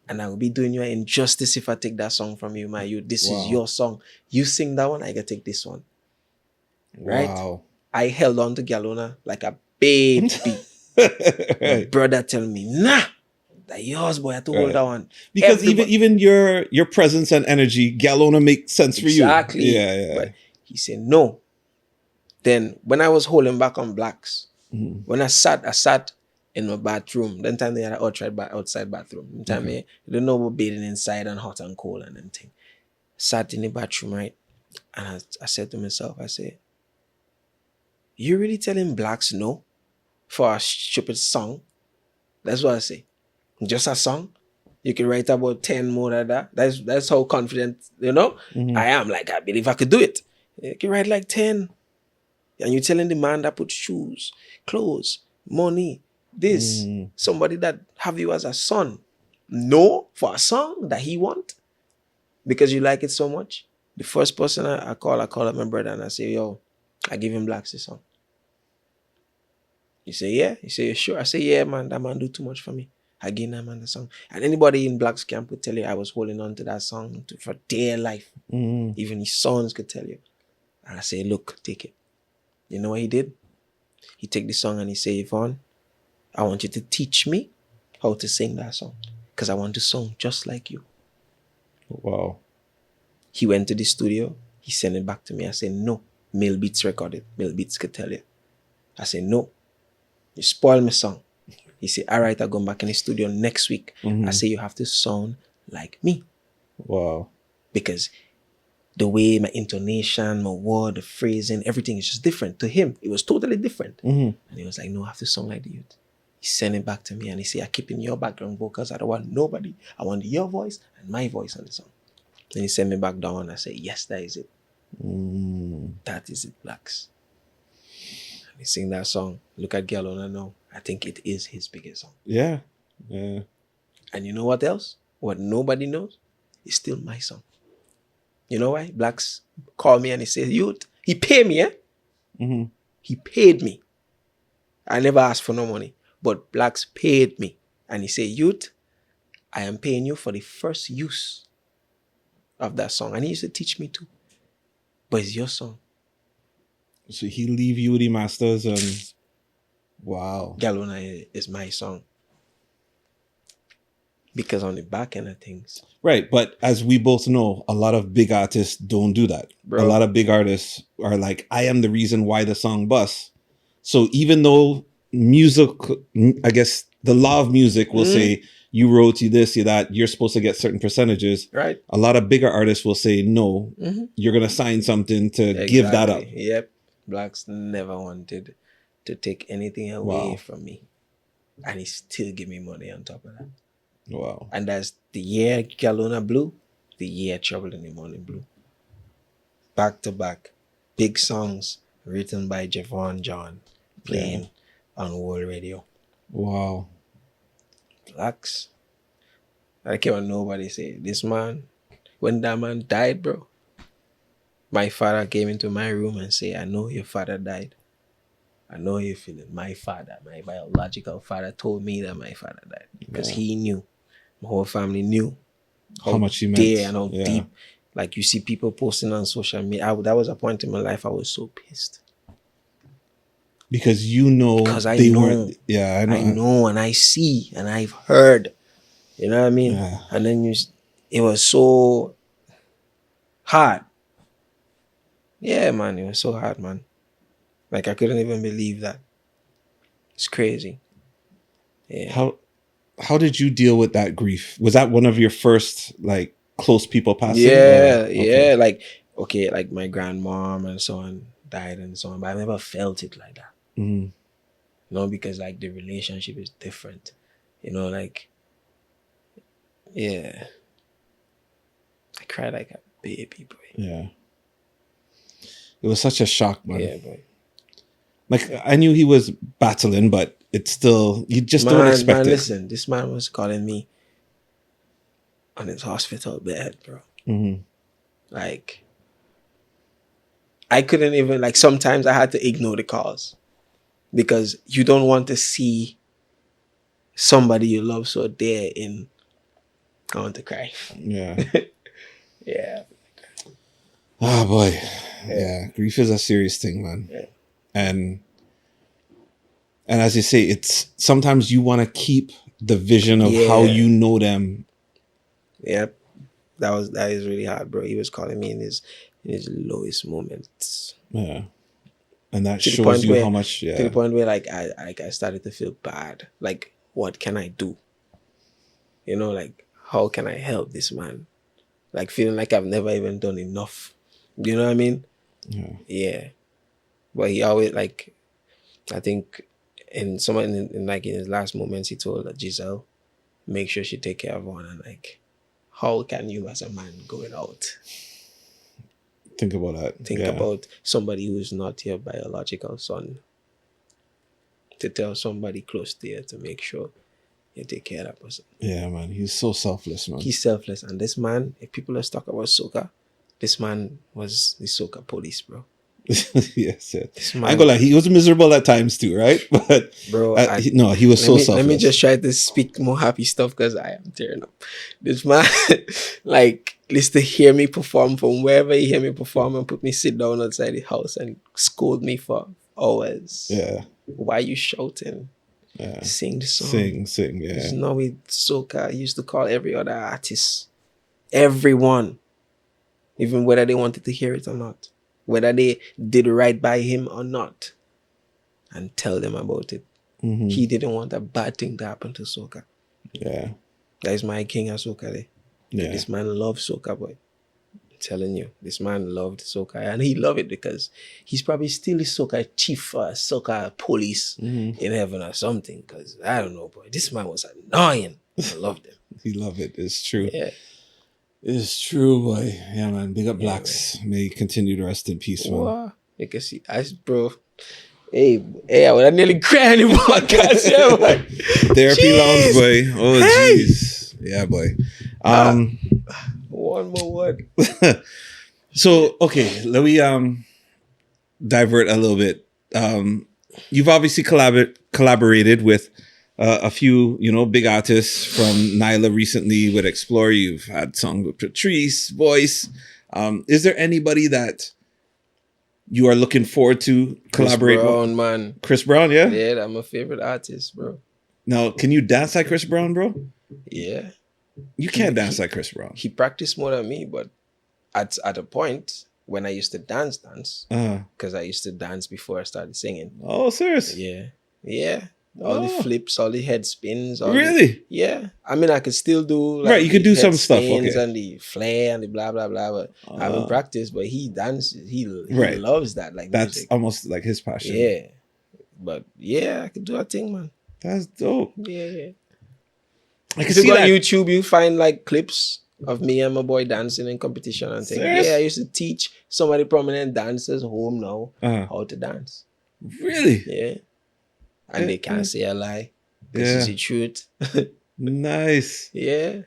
And I will be doing you an injustice if I take that song from you, my youth. This is your song. You sing that one, I can take this one." Right? Wow. I held on to Galona like a baby. My brother tell me, "Nah, that yours, boy. I have to hold that one." Because even your presence and energy, Galona makes sense for you. Exactly. Yeah. But he said no. Then when I was holding back on Blaxx, when I sat in my bathroom. Then time they had an outside bathroom. Then time you don't know about bathing inside and hot and cold and them thing. Sat in the bathroom, right? And I said to myself, I said, "You really telling Blaxx no for a stupid song?" That's what I say. Just a song? You can write about 10 more than that. That's how confident, I am. Like, I believe I could do it. You can write like 10. And you're telling the man that put shoes, clothes, money, somebody that have you as a son, no for a song that he want because you like it so much. The first person I call up my brother and I say, "Yo, I give him Blaxx this song." You say, yeah? You say, you sure? I say, yeah, man, that man do too much for me. I gave that man the song. And anybody in Blaxx camp would tell you I was holding on to that song for dear life. Even his sons could tell you. And I say, look, take it. You know what he did? He take the song and he say, Yvonne, I want you to teach me how to sing that song. Because I want to sing just like you. Wow. He went to the studio. He sent it back to me. I said, no. Male Beats recorded. Male Beats could tell you. I said, no. You spoil my song. He said, all right, I'll go back in the studio next week. I say, you have to sound like me. Wow. Because the way my intonation, my word, the phrasing, everything is just different. To him, it was totally different. And he was like, no, I have to sound like the youth. He sent it back to me and he said, I keep in your background vocals. I don't want nobody. I want your voice and my voice on the song. Then he sent me back down and I said, yes, that is it. That is it, Blaxx. And he sing that song. Look at Galona now. I think it is his biggest song. Yeah. Yeah. And you know what else? What nobody knows? It's still my song. You know why? Blaxx called me and he said, youth, he paid me, He paid me. I never asked for no money. But Blaxx paid me. And he said, youth, I am paying you for the first use of that song. And he used to teach me too. But it's your song. So he leave you the masters and wow. Galona is my song. Because on the back end of things. Right. But as we both know, a lot of big artists don't do that. Bro. A lot of big artists are like, I am the reason why the song busts. So even though music, I guess the law of music will say, you wrote, you this, you that, you're supposed to get certain percentages. Right. A lot of bigger artists will say, no, you're going to sign something to give that up. Yep. Blaxx never wanted to take anything away from me. And he still give me money on top of that. Wow. And that's the year Galona blew, the year Trouble in the Morning blew. Back to back. Big songs written by Javon John playing on world radio. Wow. Blaxx. I don't care what nobody say. This man, when that man died, bro, my father came into my room and said, I know your father died. I know you're feeling. My father, my biological father told me that my father died. Because he knew. My whole family knew how much he meant. Dear and how deep. Like you see people posting on social media. That was a point in my life I was so pissed. Because you know they weren't. Yeah, I know. I know and I see and I've heard. You know what I mean? Yeah. And then it was so hard. Yeah, man, it was so hard, man. Like I couldn't even believe that. It's crazy. Yeah. How did you deal with that grief? Was that one of your first like close people passing? Yeah, yeah. Like my grandmom and so on died and so on, but I never felt it like that. You know, because like the relationship is different. You know, like I cried like a baby, boy. Yeah. It was such a shock, man. Yeah, boy. Like I knew he was battling, but it's still you just don't expect it. Listen, this man was calling me on his hospital bed, bro. Like I couldn't even like sometimes I had to ignore the calls because you don't want to see somebody you love so dear in. I want to cry. Yeah. Yeah. Oh boy. Yeah. Grief is a serious thing, man. Yeah. And as you say, it's sometimes you want to keep the vision of how you know them. Yep. That is really hard, bro. He was calling me in his lowest moments. Yeah. And that shows you how much to the point where like I started to feel bad. Like, what can I do? You know, like how can I help this man? Like feeling like I've never even done enough. You know what I mean? Yeah. But he always like, I think in his last moments, he told Giselle, make sure she take care of one. And like, how can you as a man going out? Think about that. Think about somebody who's not your biological son. To tell somebody close to you to make sure you take care of that person. Yeah, man. He's so selfless, man. He's selfless. And this man, if people are talk about soca, this man was the soca police, bro. Yes, yes. This I man, ain't gonna lie, he was miserable at times too, right? But bro. no, he was so Let me selfless. just try to speak more happy stuff because I am tearing up. This man, like, used to hear me perform from wherever he hear me perform and put me sit down outside the house and scold me for hours. Yeah, Why you shouting? yeah. Sing the song. Sing, yeah. There's no way Soca used to call every other artist. Everyone. Even whether they wanted to hear it or not. Whether they did right by him or not. And tell them about it. Mhm. He didn't want a bad thing to happen to Soca. Yeah, That is my king of Soca there. yeah. This man loves Soca, boy. I'm telling you, this man loved Soca. And he loved it because he's probably still the Soca chief or Soca police Mhm. in heaven or something. Because I don't know, boy. This man was annoying. I loved him. He love it. It's true. Yeah. It's true, boy. Yeah, man. Big up Blaxx. May he continue to rest in peace, man. Wow. You can see, bro. Hey, I would have nearly cried in the podcast. Yeah, boy. Therapy Jeez. lounge, boy. Oh, Hey. jeez. Yeah, boy. One more word. So okay, let me divert a little bit. You've obviously collaborated with a few, big artists, from Nyla recently with Explore. You've had songs with Patrice, Voice. Is there anybody that you are looking forward to collaborate Chris with? Brown, man. Chris Brown, yeah? Yeah, that's my favorite artist, bro. Now, can you dance like Chris Brown, bro? Yeah. You can't dance like Chris Brown. He practiced more than me, but at a point when I used to dance, because I used to dance before I started singing. Oh, serious? Yeah. Yeah. All the Oh. flips, all the head spins. Really? Yeah. I mean, I could still do Right, you could the do some head stuff, spins okay. and the flare and the blah, blah, blah. But I haven't practiced, but he dances. He Right. loves that. Like, That's music. almost like his passion. Yeah. But yeah, I could do a thing, man. That's dope. Yeah. I can If you see go on that. YouTube, you find like clips of me and my boy dancing in competition and things. Serious? Yeah, I used to teach some of the prominent dancers home now how to dance. Really? Yeah. And they can't say a lie. This Yeah. is the truth. Nice. Yeah.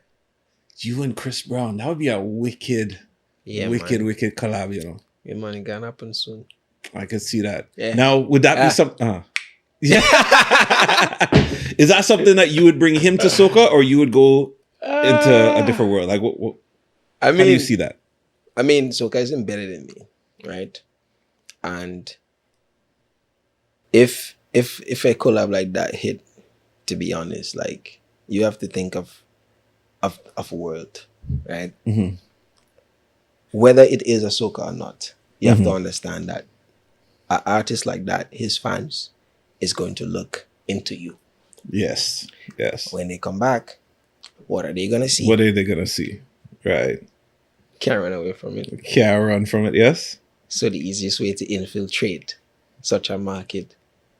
You and Chris Brown. That would be a wicked Man. wicked collab, Yeah, man, it gonna happen soon. I could see that. Yeah. Now, would that be some yeah. Is that something that you would bring him to Soca, or you would go into a different world? Like, what I how do you mean, see that? Soca is embedded in me, right? And if a collab like that hit, to be honest, like, you have to think of world, right? Mhm. Whether it is a Soca or not, you have to understand that an artist like that, his fans is going to look into you. Yes. When they come back, what are they gonna see? What are they gonna see? Right. Can't run away from it. Can't run from it. Yes. So the easiest way to infiltrate such a market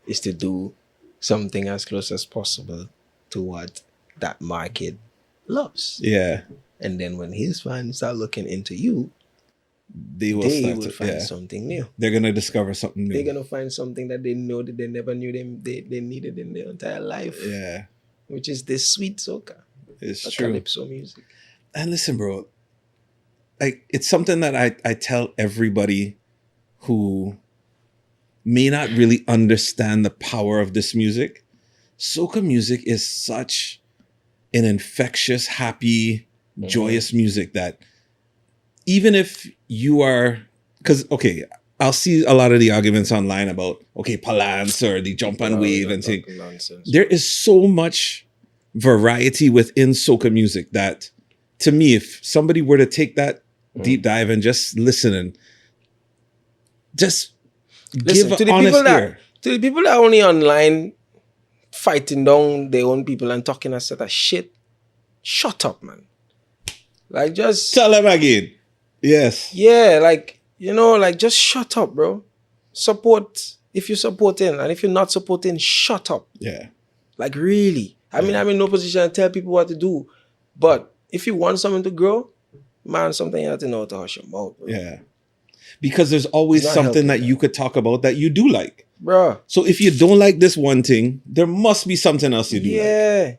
is to do something as close as possible to what that market loves. Yeah. And then when his fans start looking into you, They will they start will to, find something new. They're gonna discover something new. They're gonna find something that they know that they never knew they needed in their entire life. Yeah. Which is this sweet soca, It's a true. calypso music. And listen, bro, like, it's something that I tell everybody who may not really understand the power of this music. Soca music is such an infectious, happy, joyous music that even if you are, because, okay, I'll see a lot of the arguments online about, okay, palance or the jump and wave and thing. Nonsense. There is so much variety within soca music that, to me, if somebody were to take that deep dive and just listen and just Listen, give to an the honest people that ear. to the people that are only online fighting down their own people and talking a set of shit, shut up, man. Like, just Tell them again. Yes. yeah, like, like, just shut up, bro. Support if you're supporting, and if you're not supporting, shut up. Yeah. Like, really. I mean, I'm in no position to tell people what to do, but if you want something to grow, man, something you have to know to hush your mouth, bro. Yeah. Because there's always It's not something that helping, you could talk about that you do like. Bro. So if you don't like this one thing, there must be something else you do like. Yeah.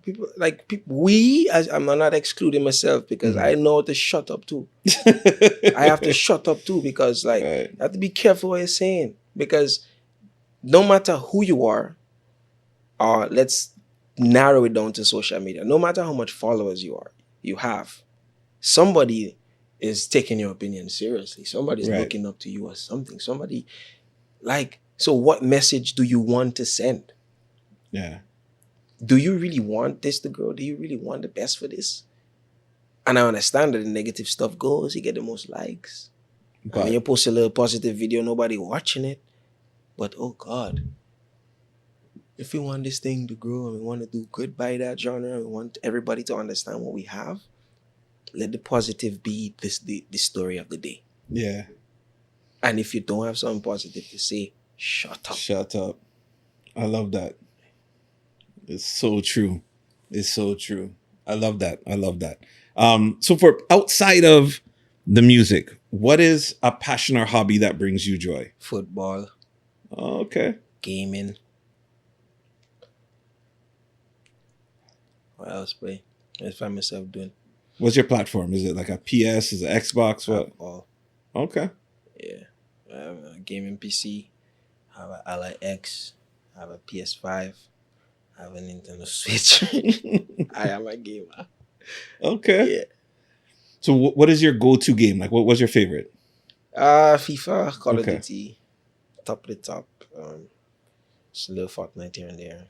People like we, as I'm not excluding myself because I know to shut up too. I have to shut up too because like Right. you have to be careful what you're saying because no matter who you are, or let's narrow it down to social media. No matter how much followers you have, somebody is taking your opinion seriously. Somebody's Right. looking up to you or something. Somebody like, so what message do you want to send? Yeah. Do you really want this to grow? Do you really want the best for this? And I understand that the negative stuff goes, you get the most likes. And when But you post a little positive video, nobody watching it. But oh God, if we want this thing to grow and we want to do good by that genre, and we want everybody to understand what we have, let the positive be the story of the day. yeah. And if you don't have something positive to say, shut up. Shut up. I love that. It's so true. It's so true. I love that. I love that. So for outside of the music, what is a passion or hobby that brings you joy? Football, Oh, okay. gaming. What else, boy? I find myself doing What's your platform? Is it like a PS? Is it Xbox? What? all. Okay. Yeah. I have a gaming PC. I have an Ally X. I have a PS5. I have a Nintendo Switch. I am a gamer. Okay. Yeah. So what is your go-to game? Like what was your favorite? FIFA, Call of Okay. Duty, top of the top. Just a little Fortnite here and there.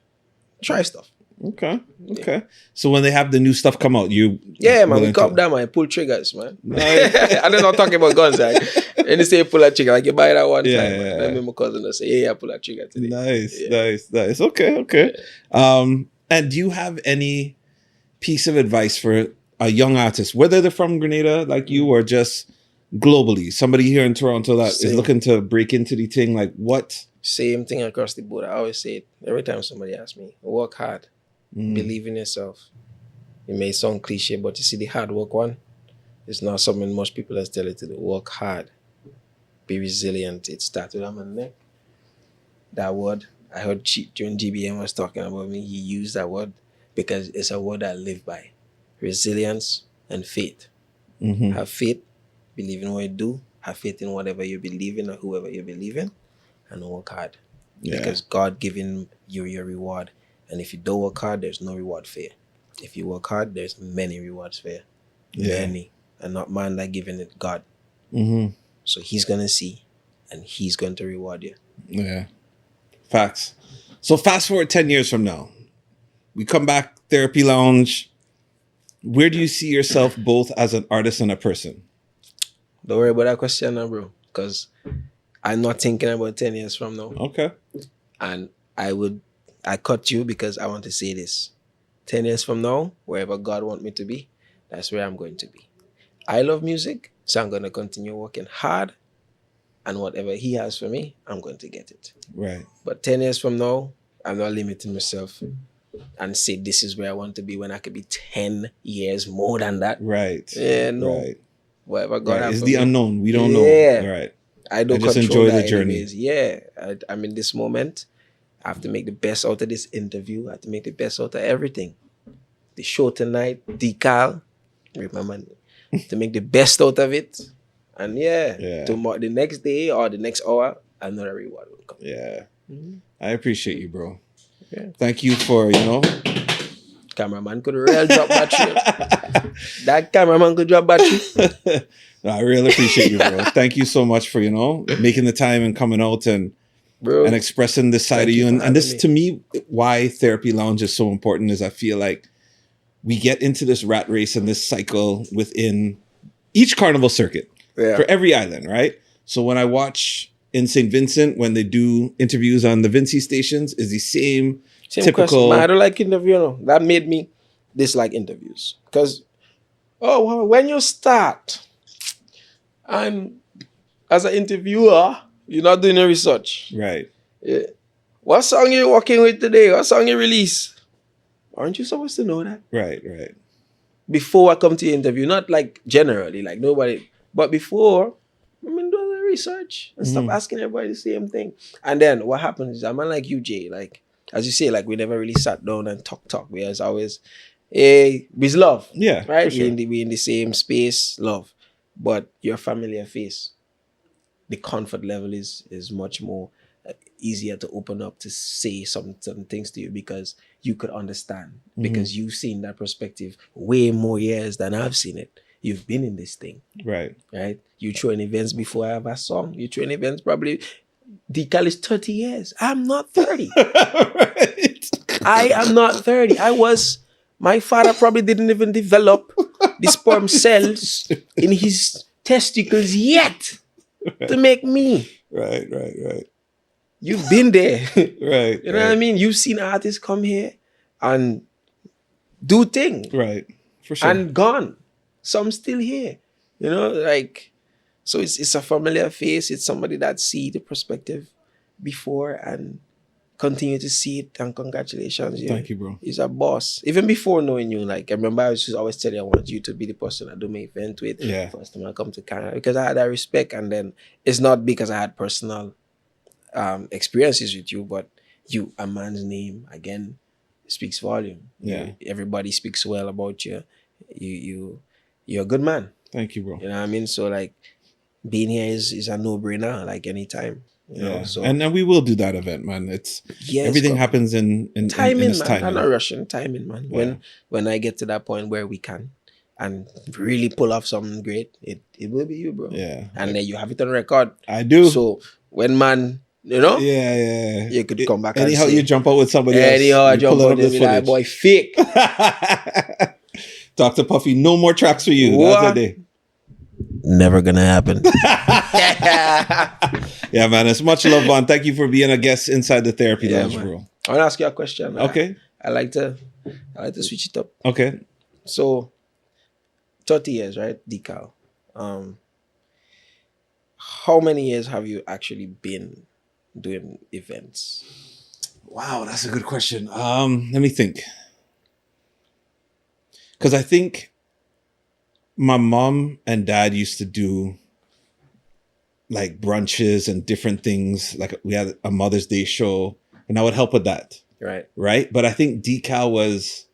Try stuff. Okay. Okay. So when they have the new stuff come out, you Yeah, man, we willing cop to- that, man. Pull triggers, man. Nice. I'm not talking about guns, like. And they say pull a trigger, like you buy that one Yeah, time. yeah, Man. yeah. Then my cousin will say, yeah, pull a trigger today. Nice, Yeah. nice. Okay. And do you have any piece of advice for a young artist, whether they're from Grenada like you or just globally, somebody here in Toronto that is Same. looking to break into the thing? Like what? Same thing across the board. I always say it every time somebody asks me. Work hard. Mm, Believe in yourself. It may sound cliche, but you see the hard work one, it's not something most people has tell you to do. Work hard. Be resilient. It started on my neck. That word, I heard during GBM was talking about me. He used that word because it's a word I live by. Resilience and faith. mhm. Have faith, believe in what you do, have faith in whatever you believe in or whoever you believe in, and work hard. Yeah. Because God giving you your reward. And if you don't work hard, there's no reward for you. If you work hard, there's many rewards for you. Yeah. Many. And not man that giving it, God. Mm-hmm. So he's gonna see and he's going to reward you. Yeah. Facts. So fast forward 10 years from now. We come back, Therapy Lounge. Where do you see yourself both as an artist and a person? Don't worry about that question now, bro. Because I'm not thinking about 10 years from now. Okay. And I cut you because I want to say this. 10 years from now, wherever God wants me to be, that's where I'm going to be. I love music, so I'm going to continue working hard. And whatever he has for me, I'm going to get it. Right. But 10 years from now, I'm not limiting myself and say this is where I want to be when I could be 10 years more than that. Right. Yeah, no. Right. Whatever God Right. has It's for the me. unknown. We don't Yeah. know. Right. I don't I just control enjoy the that journey. anyways. Yeah. I'm in this moment. I have to make the best out of this interview. I have to make the best out of everything. The show tonight, decal. Remember to make the best out of it. And Yeah. tomorrow, the next day or the next hour, another reward will come. Yeah. Mhm. I appreciate you, bro. Yeah. Thank you for, Cameraman could real drop battery. That cameraman could drop battery. No, I really appreciate you, bro. Thank you so much for, making the time and coming out and Bro. expressing this side Thank of you. you for And this, having to me, why Therapy Lounge is so important is I feel like we get into this rat race and this cycle within each carnival circuit Yeah. for every island, right? So when I watch in St. Vincent, when they do interviews on the Vinci stations, is the same typical. Question. Man, I don't like interview. No. That made me dislike interviews. Because, when you start, and as an interviewer, you're not doing your research. Right. Yeah. What song you working with today? What song you release? Aren't you supposed to know that? Right. Right. Before I come to your interview, not like generally, like nobody, but before, I'm doing the research and stop asking everybody the same thing. And then what happens is, I'm not like you, Jay. Like, as you say, like we never really sat down and talk. We was always, hey, we's love. Yeah, Right? for sure. We in the same space, love. But your familiar face, the comfort level is much more easier to open up to say some things to you because you could understand because you've seen that perspective way more years than I've seen it. You've been in this thing, Right. right? You throw in events before I have a song. You throw in events probably. Decal is 30 years. I'm not 30. Right. I am not 30. My father probably didn't even develop the sperm cells in his testicles yet to make me. Right. You've been there. Right. You know what I mean? You've seen artists come here and do things Right. For sure. and gone. Some still here. You know, like, so it's a familiar face. It's somebody that see the perspective before and continue to see it. And congratulations. Thank you, bro. He's a boss. Even before knowing you, like, I remember I was just always telling you I want you to be the person I do my event with. Yeah. First time I come to Canada. Because I had that respect. And then it's not because I had personal experiences with you, but a man's name, again, speaks volume. Yeah. Everybody speaks well about you. You're a good man. Thank you, bro. You know what I mean? So, like, being here is a no-brainer, like, anytime. You know, so and we will do that event, man. It's yes, everything happens in timing, its man. timing. I'm not rushing timing, man. When I get to that point where we can and really pull off something great, it will be you, bro. Yeah. And then you have it on record. I do. So when man, you know, yeah. you could come back Anyhow and say, you jump out with somebody else. anyhow I you jump pull out with that boy fake. Dr. Puffy, no more tracks for you. What? That's the day. Never gonna happen. Yeah, man. It's much love, man. Thank you for being a guest inside the therapy lounge, man. bro. I want to ask you a question. Okay. I like to switch it up. Okay. So 30 years, right? Decal. How many years have you actually been doing events? Wow, that's a good question. Let me think. Because I think my mom and dad used to do like brunches and different things. Like we had a Mother's Day show, and I would help with that. Right. But I think Decal was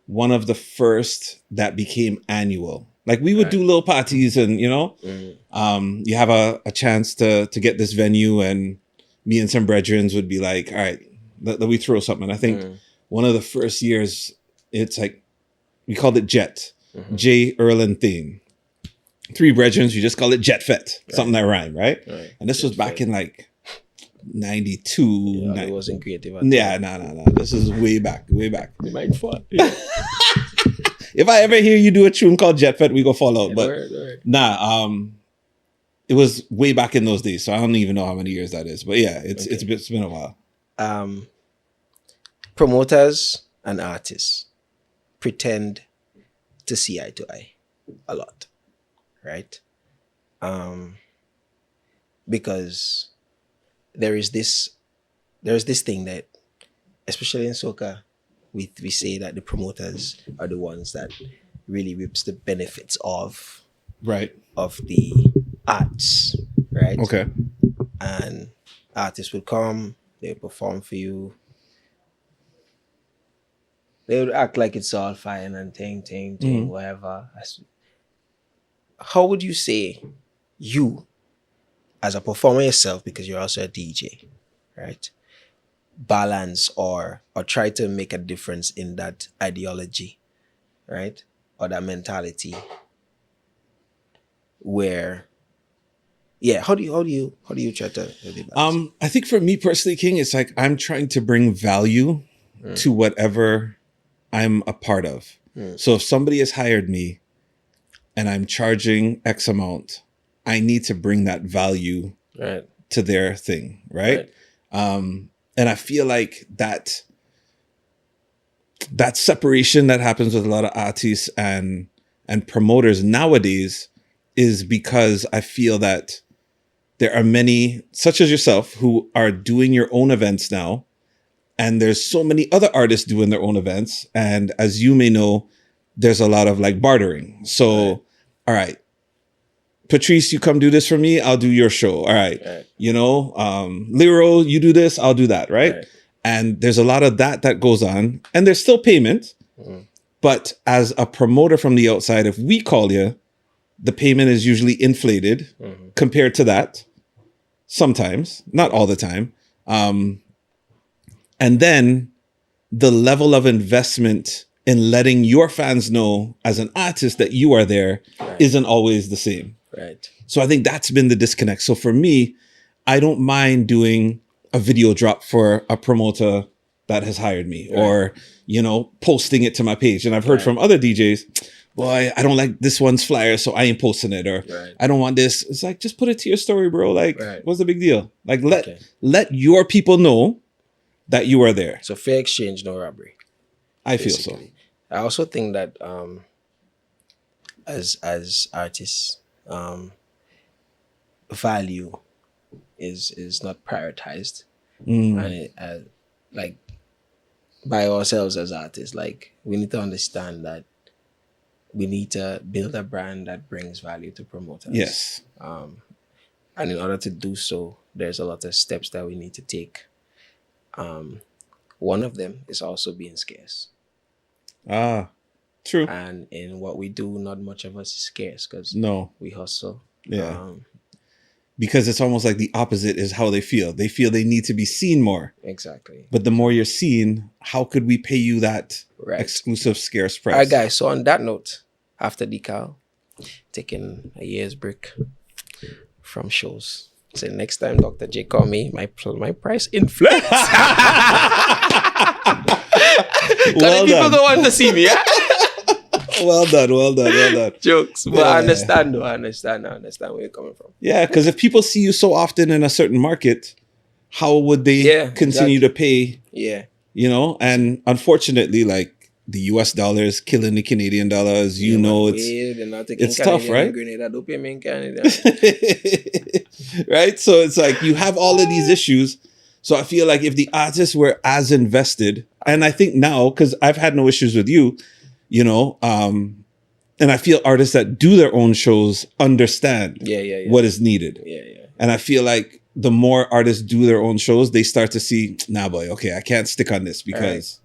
one of the first that became annual. Like we would do little parties and, you know, you have a chance to get this venue, and me and some brethren would be like, all right, let we throw something. I think one of the first years, it's like, we called it Jet, J. Erlin theme. 3 brethren, you just call it Jet Fete, something that rhyme, right? And this was back in like 92. Yeah, it wasn't creative. Yeah, no. This is way back. We might fun. If I ever hear you do a tune called Jet Fete, we go fall out. But it was way back in those days, so I don't even know how many years that is. But yeah, it's been a while. Promoters and artists pretend to see eye to eye a lot, right? Because there's this thing that, especially in soca, we say that the promoters are the ones that really reaps the benefits of the arts, right? Okay. And artists would come, they would perform for you. They would act like it's all fine and ting, whatever. How would you say you, as a performer yourself, because you're also a DJ, right, balance or try to make a difference in that ideology, right, or that mentality, where, how do you try to balance? I think for me personally, King, it's like I'm trying to bring value to whatever I'm a part of. So if somebody has hired me and I'm charging X amount, I need to bring that value to their thing, right? And I feel like that separation that happens with a lot of artists and promoters nowadays is because I feel that there are many, such as yourself, who are doing your own events now. And there's so many other artists doing their own events. And as you may know, there's a lot of like bartering. So, all right, Patrice, you come do this for me, I'll do your show. All right. You know, Lero, you do this, I'll do that. Right. And there's a lot of that goes on. And there's still payment. But as a promoter from the outside, if we call you, the payment is usually inflated compared to that. Sometimes, not all the time. And then the level of investment in letting your fans know as an artist that you are there isn't always the same. Right. So I think that's been the disconnect. So for me, I don't mind doing a video drop for a promoter that has hired me or, posting it to my page. And I've heard from other DJs, boy, I don't like this one's flyer, so I ain't posting it. Or I don't want this. It's like, just put it to your story, bro. Like, what's the big deal? Like, let your people know that you are there. So fair exchange, no robbery. I feel so. I also think that as artists, value is not prioritized, and like by ourselves as artists, like we need to understand that we need to build a brand that brings value to promoters. Yes. And in order to do so, there's a lot of steps that we need to take. One of them is also being scarce. True. And in what we do, not much of us is scarce because we hustle. Yeah. Because it's almost like the opposite is how they feel. They feel they need to be seen more. Exactly. But the more you're seen, how could we pay you that exclusive scarce price? All right, guys. So on that note, after Decal, taking a year's break from shows. So next time Dr. J call me, my price inflates. Well people don't want to see me, yeah? Well done. Jokes. But I understand where you're coming from. Yeah, because if people see you so often in a certain market, how would they continue to pay? Yeah. And unfortunately, like the US dollar is killing the Canadian dollars. It's tough, right? Right? So it's like you have all of these issues. So I feel like if the artists were as invested, and I think now, because I've had no issues with you, and I feel artists that do their own shows understand what is needed. And I feel like the more artists do their own shows, they start to see, nah, boy, okay, I can't stick on this because...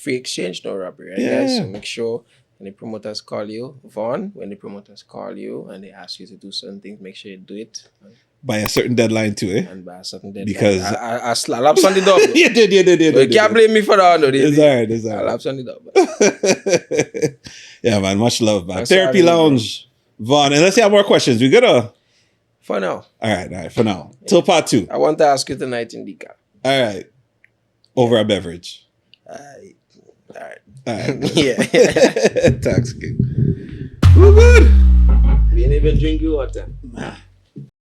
Free exchange, no robbery, right, yeah. guys? So make sure when the promoters call you, Vaughn, when the promoters call you and they ask you to do certain things, make sure you do it. By a certain deadline too, eh? And by a certain deadline. Because... I slapped on the dog. You did. You can't blame me for that. No, it's all right. I slapped on the dog. Yeah, man. Much love, man. Therapy Lounge, Vaughn. Unless you have more questions, we gotta... For now. All right. For now. Till part 2. I want to ask you tonight in Decal. All right. Over a beverage. All right. Yeah. Tax king. We're good. We ain't even drink your water.